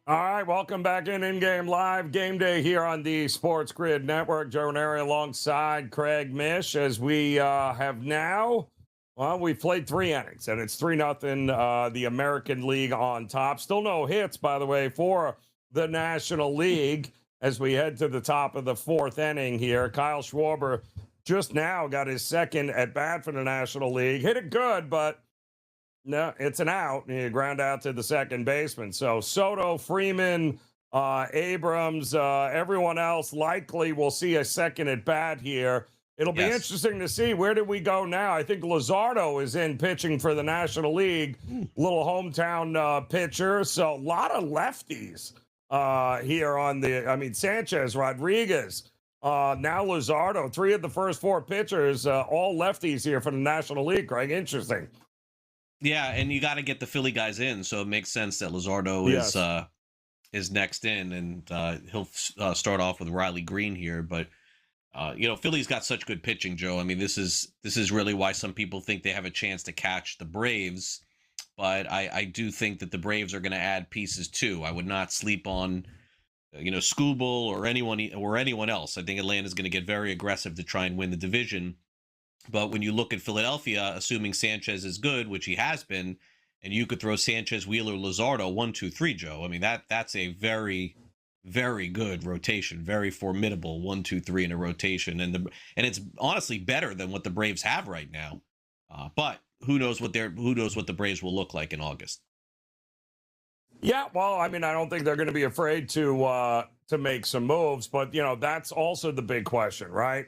All right, welcome back in Game Live. Game Day here on the SportsGrid Network. Joe Raineri alongside Craig Mish as we have now, well, we've played 3 innings, and it's 3-0, the American League on top. Still no hits, by the way, for the National League as we head to the top of the 4th inning here. Kyle Schwarber just now got his second at-bat for the National League. Hit it good, but no, it's an out. You ground out to the second baseman. So Soto, Freeman, Abrams, everyone else likely will see a second at bat here. It'll be interesting to see, where did we go now? I think Luzardo is in pitching for the National League, little hometown pitcher. So a lot of lefties here on the, Sanchez, Rodriguez, now Luzardo, 3 of the first 4 pitchers, all lefties here for the National League, Craig. Interesting. Yeah, and you got to get the Philly guys in, so it makes sense that Luzardo is next in, and he'll start off with Riley Green here. But Philly's got such good pitching, Joe. I mean, this is really why some people think they have a chance to catch the Braves. But I do think that the Braves are going to add pieces too. I would not sleep on Skubal or anyone else. I think Atlanta's going to get very aggressive to try and win the division. But when you look at Philadelphia, assuming Sanchez is good, which he has been, and you could throw Sanchez, Wheeler, Luzardo, 1, 2, 3, Joe. I mean, that's a very, very good rotation, very formidable 1, 2, 3 in a rotation, and it's honestly better than what the Braves have right now. But who knows what the Braves will look like in August? Yeah, well, I don't think they're going to be afraid to make some moves, but that's also the big question, right?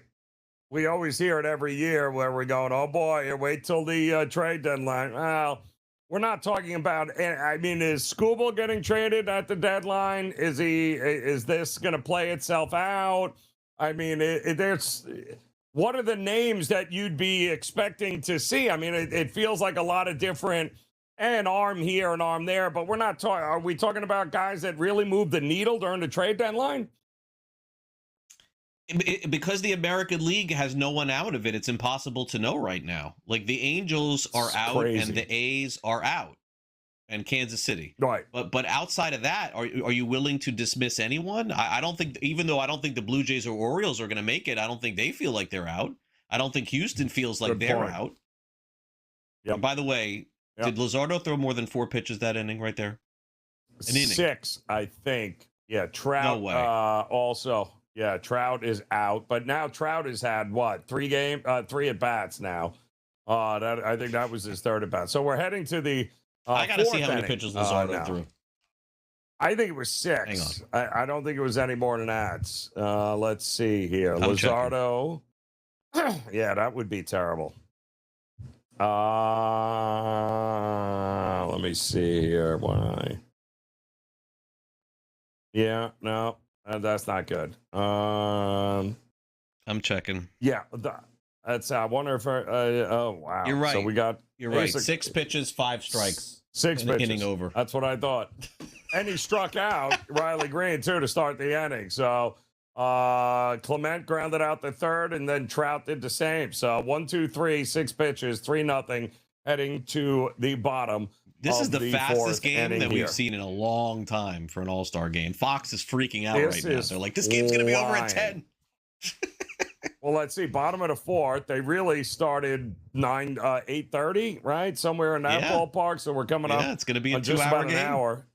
we always hear it every year where we're going, oh boy, wait till the trade deadline. Well, we're not talking about. I mean, is Scooble getting traded at the deadline? Is he? Is this going to play itself out? I mean, there's. What are the names that you'd be expecting to see? I mean, it feels like a lot of different, an arm here, an arm there, but we're not talking. Are we talking about guys that really move the needle during the trade deadline? Because the American League has no one out of it, it's impossible to know right now. Like the Angels are out crazy. and the A's are out, and Kansas City. Right. But outside of that, are you willing to dismiss anyone? I don't think, even though I don't think the Blue Jays or Orioles are going to make it, I don't think they feel like they're out. I don't think Houston feels like they're out. Yep. By the way, did Luzardo throw more than 4 pitches that inning right there? An inning. 6, I think. Yeah, Trout. No way. Also, yeah, Trout is out, but now Trout has had what 3 at bats now. I think that was his 3rd at bat. So we're heading to the. I got to see how many inning. pitches Luzardo threw. I think it was 6. I don't think it was any more than that. Let's see here. Luzardo. Yeah, that would be terrible. Let me see here. Why? Yeah, no, that's not good. I'm checking. Yeah, that's. I wonder if. Oh wow, you're right. So we got. You're right. 6 pitches, 5 strikes. 6 pitches. Inning over. That's what I thought. And he struck out Riley Green too to start the inning. So Clement grounded out the 3rd, and then Trout did the same. So 1, 2, 3, 6 pitches, 3-0, heading to the bottom. This is the fastest game that we've here. seen in a long time for an All-Star game. Fox is freaking out This right now. They're like, this game's going to be over at 10. Well, let's see. Bottom of the 4th, they really started 8:30, right? Somewhere in that ballpark. So we're coming up. Yeah, it's going to be a just 2-hour about game. an hour.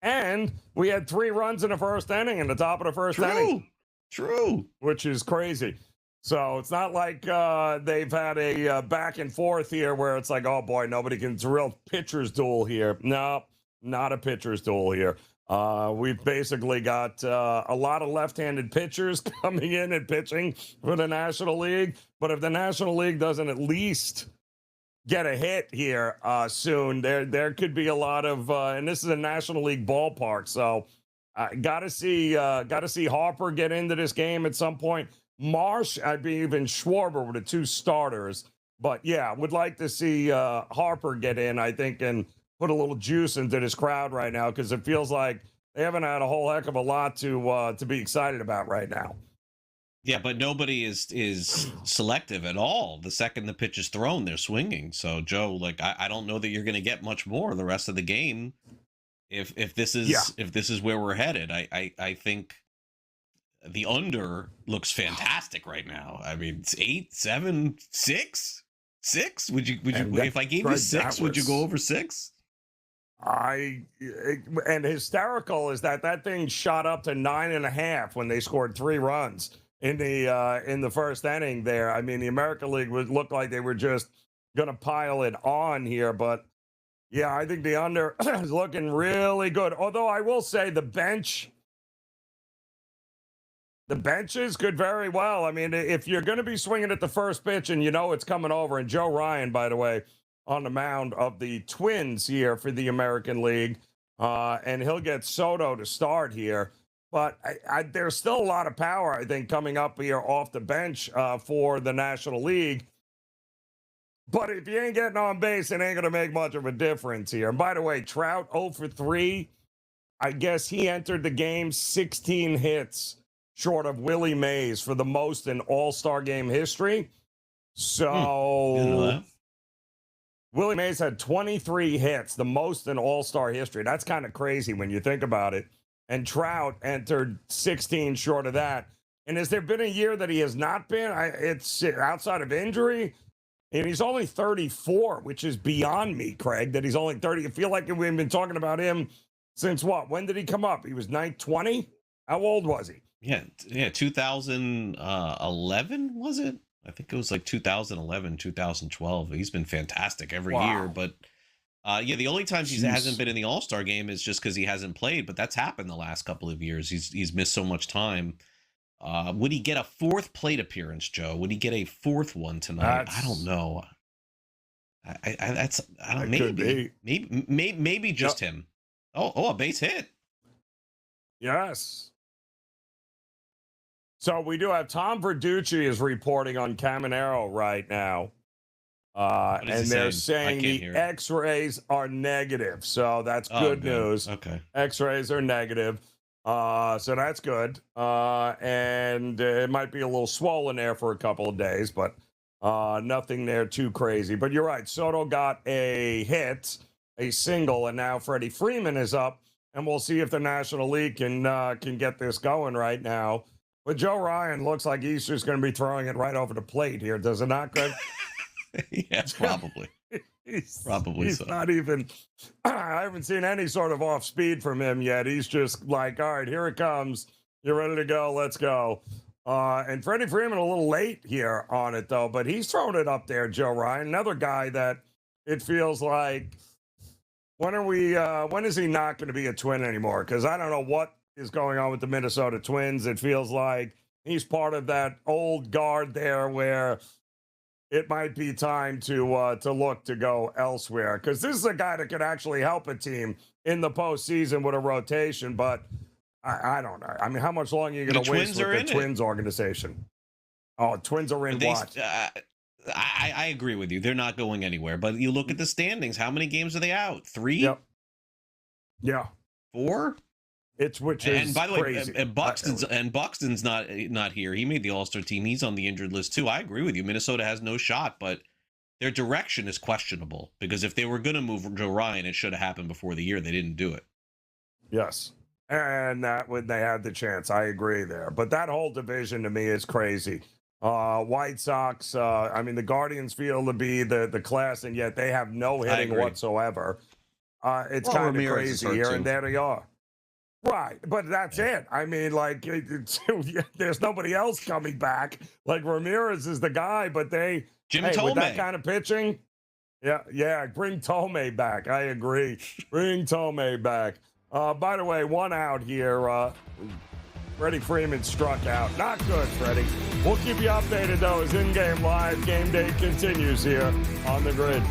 And we had 3 runs in the 1st inning in the top of the 1st inning. True. Which is crazy. So it's not like they've had a back and forth here where it's like, oh boy, nobody can. It's a real pitcher's duel here. No, not a pitcher's duel here. We've basically got a lot of left-handed pitchers coming in and pitching for the National League. But if the National League doesn't at least get a hit here soon, there could be a lot of, and this is a National League ballpark, so got to see Harper get into this game at some point. Marsh, I'd be even Schwarber with the 2 starters, but yeah, would like to see Harper get in, I think, and put a little juice into this crowd right now, because it feels like they haven't had a whole heck of a lot to be excited about right now. Yeah, but nobody is selective at all. The second the pitch is thrown, they're swinging. So, Joe, like I don't know that you're going to get much more the rest of the game if this is where we're headed. I think the under looks fantastic right now. I mean, it's 8, 7, 6. Would you if I gave you 6, would you go over 6? And hysterical is that thing shot up to 9.5 when they scored 3 runs in the 1st inning there. I mean, the American League would look like they were just going to pile it on here, but yeah, I think the under is looking really good. Although I will say the benches could very well. I mean, if you're going to be swinging at the first pitch and you know it's coming over, and Joe Ryan, by the way, on the mound of the Twins here for the American League, and he'll get Soto to start here. But there's still a lot of power, I think, coming up here off the bench for the National League. But if you ain't getting on base, it ain't going to make much of a difference here. And by the way, Trout 0 for 3. I guess he entered the game 16 hits short of Willie Mays for the most in All-Star game history. So Willie Mays had 23 hits, the most in All-Star history. That's kind of crazy when you think about it. And Trout entered 16 short of that. And has there been a year that he has not been? It's outside of injury. And he's only 34, which is beyond me, Craig, that he's only 30. I feel like we've been talking about him since what? When did he come up? He was 20? How old was he? Yeah, 2011, was it? I think it was like 2011, 2012. He's been fantastic every year. But, the only times he hasn't been in the All-Star game is just because he hasn't played. But that's happened the last couple of years. He's missed so much time. Would he get a fourth plate appearance, Joe? Would he get a fourth one tonight? I don't know. I don't maybe just him. Oh, a base hit. Yes. So we do have Tom Verducci is reporting on Caminero right now. And they're saying the X-rays are negative. So that's good news. Okay. X-rays are negative. So that's good. And it might be a little swollen there for a couple of days, but nothing there too crazy. But you're right. Soto got a hit, a single, and now Freddie Freeman is up. And we'll see if the National League can get this going right now. But Joe Ryan looks like he's just going to be throwing it right over the plate here, does it not, Greg? Yes, probably. He's so. Not even. I haven't seen any sort of off speed from him yet. He's just like, all right, here it comes. You're ready to go. Let's go. And Freddie Freeman a little late here on it though, but he's throwing it up there. Joe Ryan, another guy that it feels like. When is he not going to be a Twin anymore? Because I don't know what is going on with the Minnesota Twins. It feels like he's part of that old guard there where it might be time to look to go elsewhere. Because this is a guy that could actually help a team in the postseason with a rotation. But I don't know. I mean, how much longer are you going to waste with the Twins organization? Oh, Twins are in what? I agree with you. They're not going anywhere. But you look at the standings. How many games are they out? 3? Yep. Yeah. 4? Which is and by the crazy. way, Buxton's not here. He made the All-Star team. He's on the injured list too. I agree with you. Minnesota has no shot, but their direction is questionable because if they were going to move Joe Ryan, it should have happened before the year. They didn't do it. Yes. And that when they had the chance, I agree there. But that whole division to me is crazy. White Sox, I mean, the Guardians feel to be the class, and yet they have no hitting whatsoever. It's kind of crazy here, and there they are. Right, but that's it. I mean, like, there's nobody else coming back. Like, Ramirez is the guy, but with that kind of pitching, yeah, bring Tomei back. I agree. Bring Tomei back. By the way, one out here. Freddie Freeman struck out. Not good, Freddie. We'll keep you updated, though, as in-game live game day continues here on the grid.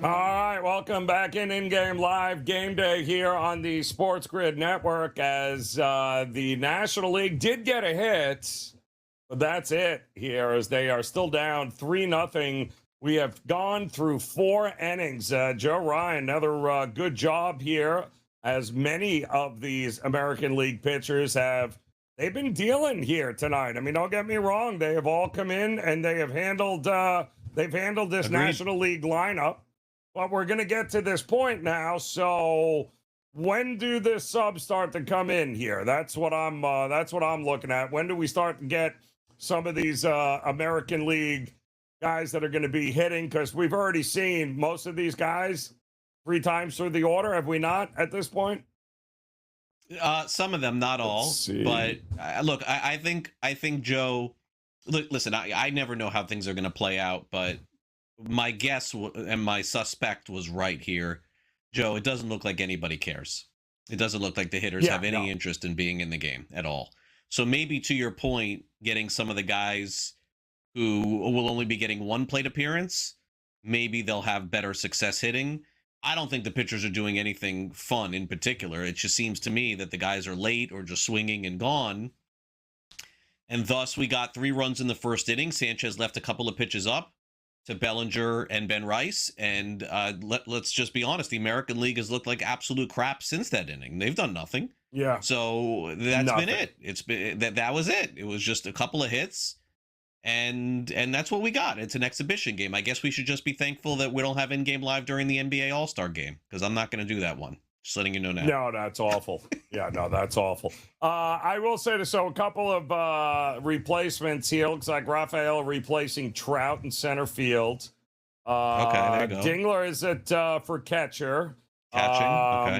All right, welcome back in-game live game day here on the SportsGrid network as the National League did get a hit, but that's it here as they are still down 3-0. We have gone through 4 innings. Joe Ryan, another good job here as many of these American League pitchers they've been dealing here tonight. I mean, don't get me wrong. They have all come in and they have handled this Agreed. National League lineup. But we're going to get to this point now. So when do the subs start to come in here? That's what I'm looking at. When do we start to get some of these American League guys that are going to be hitting? Because we've already seen most of these guys 3 times through the order. Have we not at this point? Some of them, not all. But look, I think Joe. Look, listen, I never know how things are going to play out, but my guess and my suspect was right here. Joe, it doesn't look like anybody cares. It doesn't look like the hitters have any interest in being in the game at all. So maybe to your point, getting some of the guys who will only be getting 1 plate appearance, maybe they'll have better success hitting. I don't think the pitchers are doing anything fun in particular. It just seems to me that the guys are late or just swinging and gone. And thus we got 3 runs in the first inning. Sanchez left a couple of pitches up to Bellinger and Ben Rice. And let's just be honest, the American League has looked like absolute crap since that inning. They've done nothing. Yeah. So that's been it. It's been that was it. It was just a couple of hits. And that's what we got. It's an exhibition game. I guess we should just be thankful that we don't have in-game live during the NBA All-Star game, because I'm not going to do that one. Just letting you know now. No, that's awful. Yeah, no, that's awful. I will say this. So a couple of replacements here. Looks like Rafael replacing Trout in center field. Okay, there you go. Dingler is at for catcher. Catching,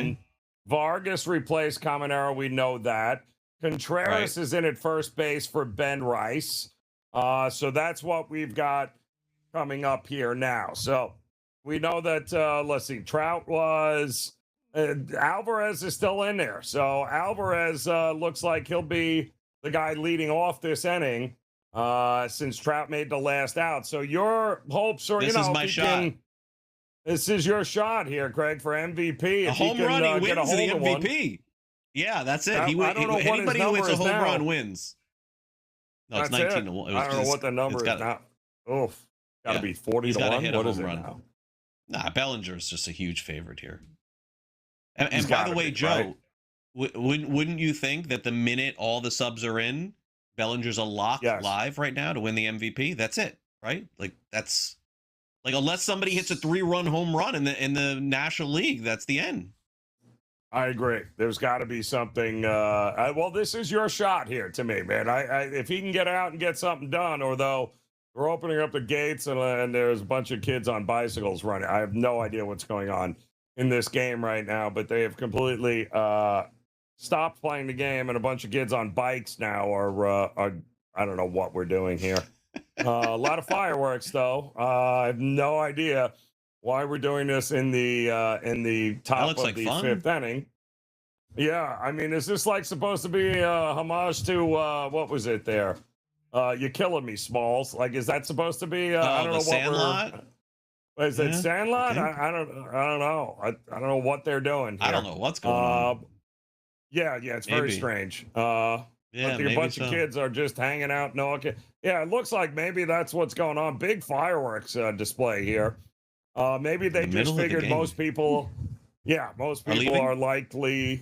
okay. Vargas replaced Caminero. We know that. Contreras is in at first base for Ben Rice. So that's what we've got coming up here now. So we know that, let's see, Trout was... Alvarez is still in there. So Alvarez looks like he'll be the guy leading off this inning since Trout made the last out. So your hopes are, this is my shot. This is your shot here, Craig, for MVP. A home run, he wins the MVP. Yeah, that's it. Anybody who hits a home run wins. No, it's 19 to 1. I don't know what the number is now. Oof. Got to be 40 to 1. What is it now? Nah, Bellinger is just a huge favorite here. And by the way, Joe, wouldn't you think that the minute all the subs are in, Bellinger's a lock live right now to win the MVP? That's it, right? Like that's like unless somebody hits a 3-run home run in the National League, that's the end. I agree. There's got to be something. Well, this is your shot here to me, man. If he can get out and get something done, although we're opening up the gates and there's a bunch of kids on bicycles running. I have no idea what's going on in this game right now, but they have completely stopped playing the game, and a bunch of kids on bikes now are I don't know what we're doing here. A lot of fireworks, though. I have no idea why we're doing this in the top of the 5th inning. Yeah, I mean, is this like supposed to be a homage to what was it there? You're killing me, Smalls. Like, is that supposed to be? I don't know Sandlot? Is it Sandlot? I don't know. I don't know what they're doing here. I don't know what's going on. Yeah, it's very strange. A bunch of kids are just hanging out. No, okay. Yeah, it looks like maybe that's what's going on. Big fireworks display here. Maybe they just figured most people are likely,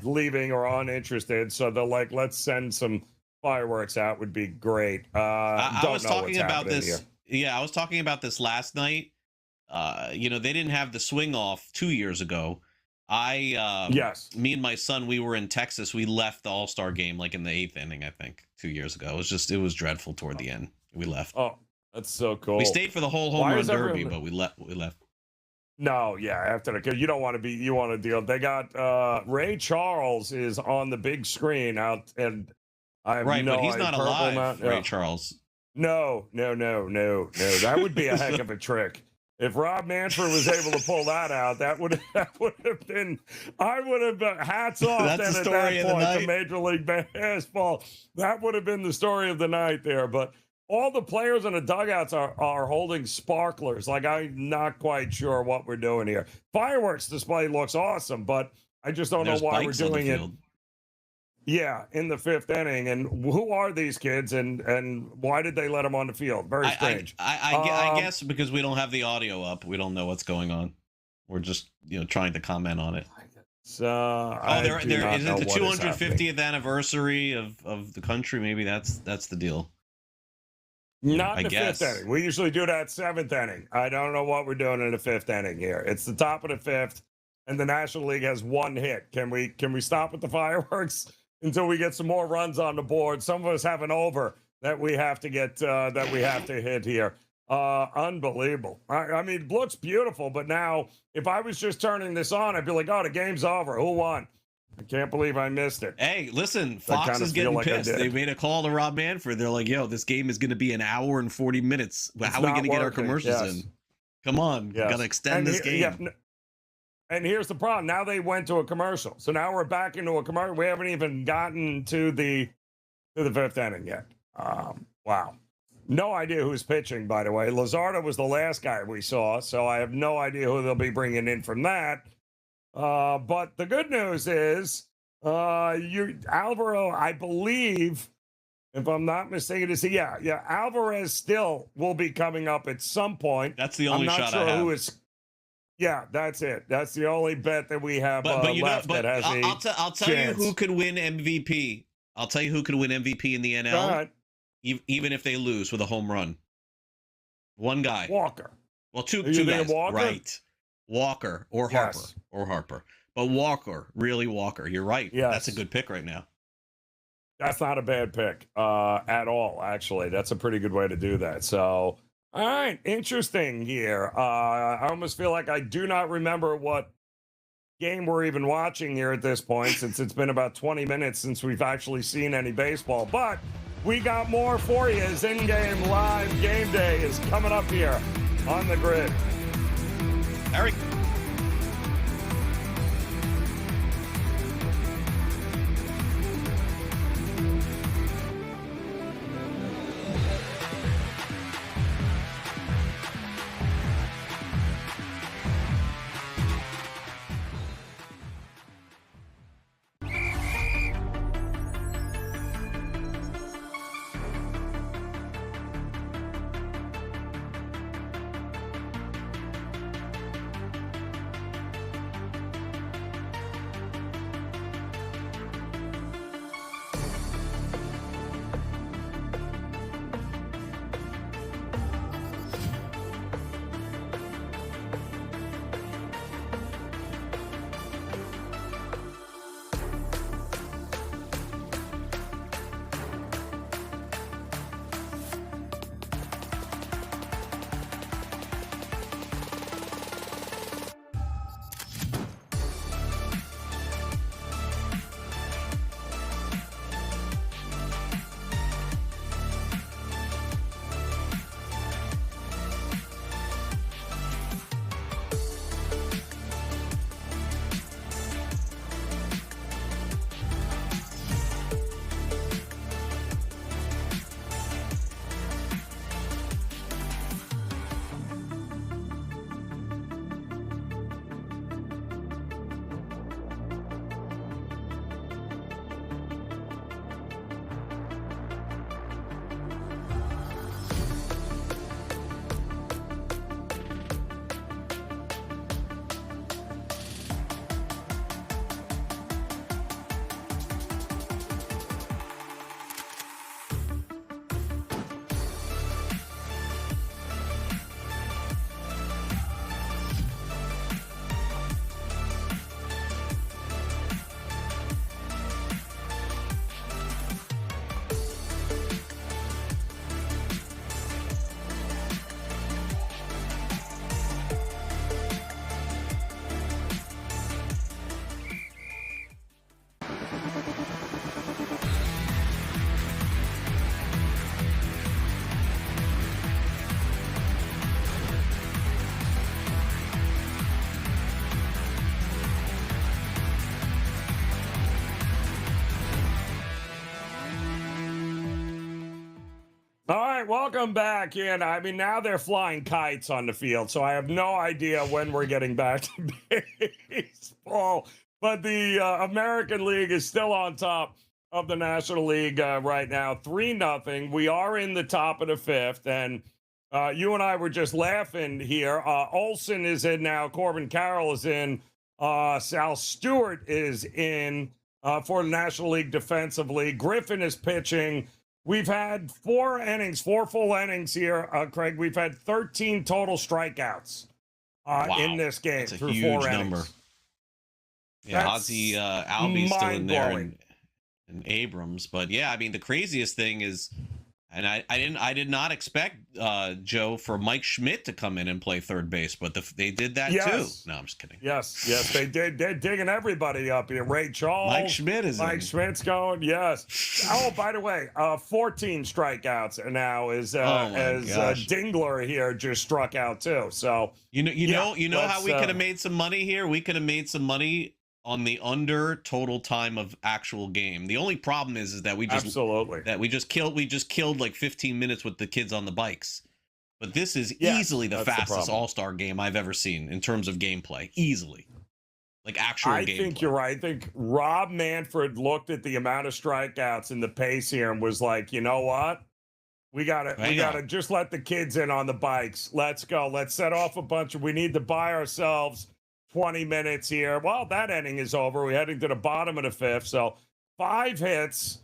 leaving or uninterested. So they're like, let's send some fireworks out. Would be great. I was talking about this. Here. Yeah, I was talking about this last night. They didn't have the swing off 2 years ago. Me and my son, we were in Texas. We left the All-Star game like in the 8th inning, I think, 2 years ago. It was dreadful toward the end. We left. Oh, that's so cool. We stayed for the whole home run derby, but we left. No, after because you don't want to be. You want to deal. They got Ray Charles is on the big screen out, and I have but he's not alive. Ray Charles. No. That would be a heck of a trick. If Rob Manfred was able to pull that out, that would have been. I would have hats off. That's the story at that point to Major League Baseball. That would have been the story of the night there. But all the players in the dugouts are holding sparklers. Like, I'm not quite sure what we're doing here. Fireworks display looks awesome, but I just don't know why we're doing it. Yeah, in the 5th inning. And who are these kids, and why did they let them on the field? Very strange. I guess because we don't have the audio up, we don't know what's going on. We're just trying to comment on it. So there is it the 250th anniversary of the country? Maybe that's the deal. Not in the 5th inning. We usually do that 7th inning. I don't know what we're doing in the 5th inning here. It's the top of the 5th, and the National League has 1 hit. Can we stop with the fireworks until we get some more runs on the board? Some of us have an over that we have to get hit here. Unbelievable. I mean, it looks beautiful, but now if I was just turning this on, I'd be like, oh, the game's over. Who won? I can't believe I missed it. Hey, listen, Fox is getting pissed. They made a call to Rob Manfred. They're like, yo, this game is going to be an hour and 40 minutes. How are we going to get our commercials in? Come on. Got to extend this game. Yeah, and here's the problem. Now they went to a commercial. So now we're back into a commercial. We haven't even gotten to the 5th inning yet. Wow. No idea who's pitching, by the way. Luzardo was the last guy we saw, so I have no idea who they'll be bringing in from that. But the good news is, Alvaro, I believe, if I'm not mistaken, Alvarez still will be coming up at some point. That's the only shot I have. Who is. Yeah, that's it. That's the only bet that we have left that has I'll tell chance. You who could win MVP. I'll tell you who could win MVP in the NL, even if they lose with a home run. One guy. Walker. Well, two guys. Walker? Right. Walker or Harper. But Walker, really Walker. You're right. Yes. That's a good pick right now. That's not a bad pick at all, actually. That's a pretty good way to do that. So, all right, interesting here. I almost feel like I do not remember what game we're even watching here at this point, since it's been about 20 minutes since we've actually seen any baseball. But we got more for you as in-game live game day is coming up here on the grid. Eric. right, welcome back in. I mean, now they're flying kites on the field, so I have no idea when we're getting back to baseball. But the American League is still on top of the National League right now, 3-0. We are in the top of the fifth, and you and I were just laughing here. Olsen is in now. Corbin Carroll is in. Sal Stewart is in for the National League defensively. Griffin is pitching. We've had 4 full innings here, Craig. We've had 13 total strikeouts in this game. That's a through huge 4 number. innings. Yeah, That's Ozzy Albies still in there, mind-blowing. and Abrams. But yeah, I mean, the craziest thing is, and I did not expect Joe for Mike Schmidt to come in and play third base, but they did that too. No, I'm just kidding. Yes, they did. They're digging everybody up here. Ray Charles. Mike Schmidt is Mike in. Schmidt's going. Yes. Oh, by the way, 14 strikeouts now as Dingler here just struck out too. So you know how we could have made some money here. We could have made some money on the under total time of actual game. The only problem is that we just killed like 15 minutes with the kids on the bikes. But this is easily the fastest all-star game I've ever seen in terms of gameplay. Easily. Like actual gameplay. I think you're right. I think Rob Manfred looked at the amount of strikeouts and the pace here and was like, you know what? We gotta just let the kids in on the bikes. Let's go. Let's set off we need to buy ourselves 20 minutes here. Well, that inning is over. We're heading to the bottom of the fifth. So 5 hits,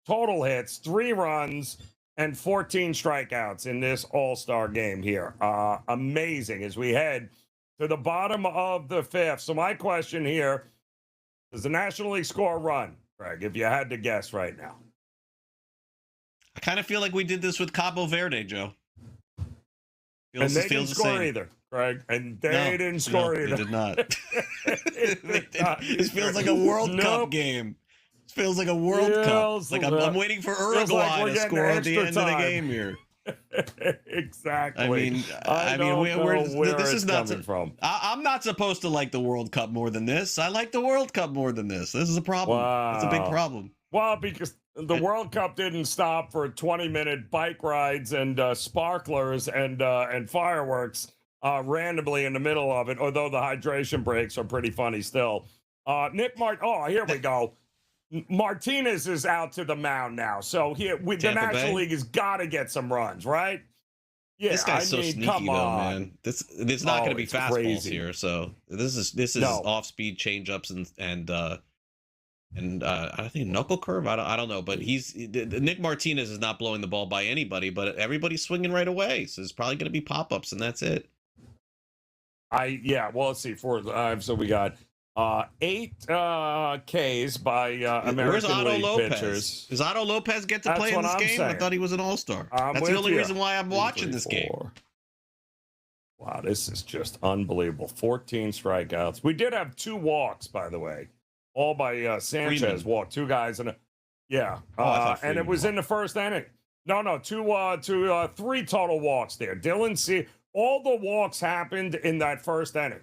total hits, 3 runs, and 14 strikeouts in this all-star game here. Amazing as we head to the bottom of the fifth. So my question here, does the National League score a run, Greg, if you had to guess right now? I kind of feel like we did this with Cabo Verde, Joe. And they didn't score either, Greg. And they didn't score either. They did not. This feels like a World Cup game. It feels like a World Cup. Like I'm waiting for Uruguay to score at the end of the game here. Exactly. I mean, this is not from. I'm not supposed to like the World Cup more than this. I like the World Cup more than this. This is a problem. Wow. It's a big problem. Well, because the World Cup didn't stop for 20-minute bike rides and sparklers and fireworks randomly in the middle of it, although the hydration breaks are pretty funny still. Here we go. Martinez is out to the mound now. So the National League has got to get some runs, right? Yeah, this guy's so sneaky though, man. It's not going to be fastballs here. So this is off-speed changeups and I think knuckle curve. I don't know, but Nick Martinez is not blowing the ball by anybody, but everybo's swinging right away. So it's probably going to be pop-ups, and that's it. Well, let's see. So we got 8 Ks by American League pitchers. Does Otto Lopez get to play in this game? I thought he was an all-star. That's the only reason why I'm watching this game. Wow, this is just unbelievable. 14 strikeouts. We did have 2 walks, by the way. All by Sanchez walked 2 guys and and it was in the first inning. No, 3 total walks there. Dylan C. All the walks happened in that first inning,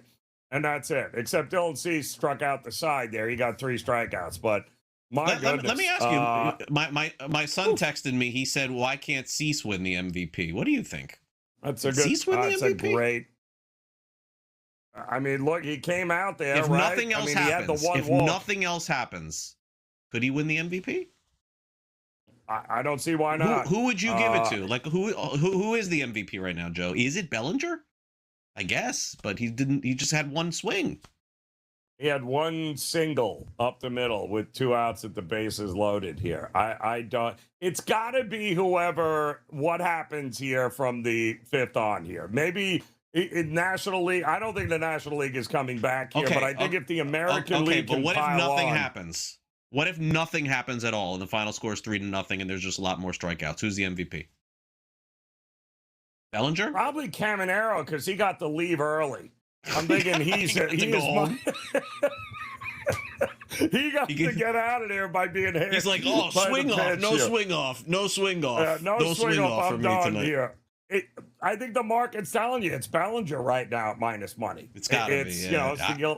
and that's it. Except Dylan C. struck out the side there. He got 3 strikeouts, but goodness. Let me ask you. My son texted me. He said, "Why can't Cease win the MVP?" What do you think? That's a good. Cease win the MVP? That's a great. I mean, look, he came out there. If right? nothing else happens, nothing else happens, could he win the MVP? I don't see why not. Who would you give it to? Like who is the MVP right now, Joe? Is it Bellinger? I guess, but he didn't. He just had 1 swing. He had 1 single up the middle with 2 outs at the bases loaded here. I don't. It's got to be what happens here from the 5th on here. Maybe. In National League, I don't think the National League is coming back here, but I think if the American League can what if pile nothing on, happens? What if nothing happens at all and the final score is 3-0 and there's just a lot more strikeouts? Who's the MVP? Bellinger? Probably Caminero because he got to leave early. I'm thinking he got to get out of there by being hit. He's like, swing off, no swing off, no swing off, no swing off for me tonight. Here. I think the market's telling you it's Bellinger right now at minus money. It's got to be. Yeah.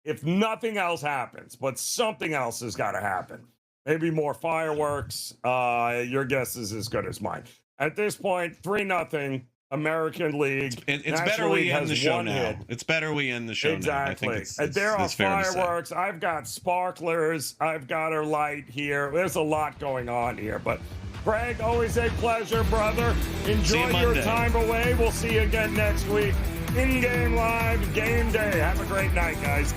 If nothing else happens, but something else has got to happen. maybe more fireworks. Your guess is as good as mine. At this point, 3-0 American League. It's better we end the show now. Hit. It's better we end the show now. I think There are fair to say. fireworks. I've got sparklers. I've got a light here. There's a lot going on here. But Craig, always a pleasure, brother. Enjoy your time away. We'll see you again next week. In-game live, game day. Have a great night, guys.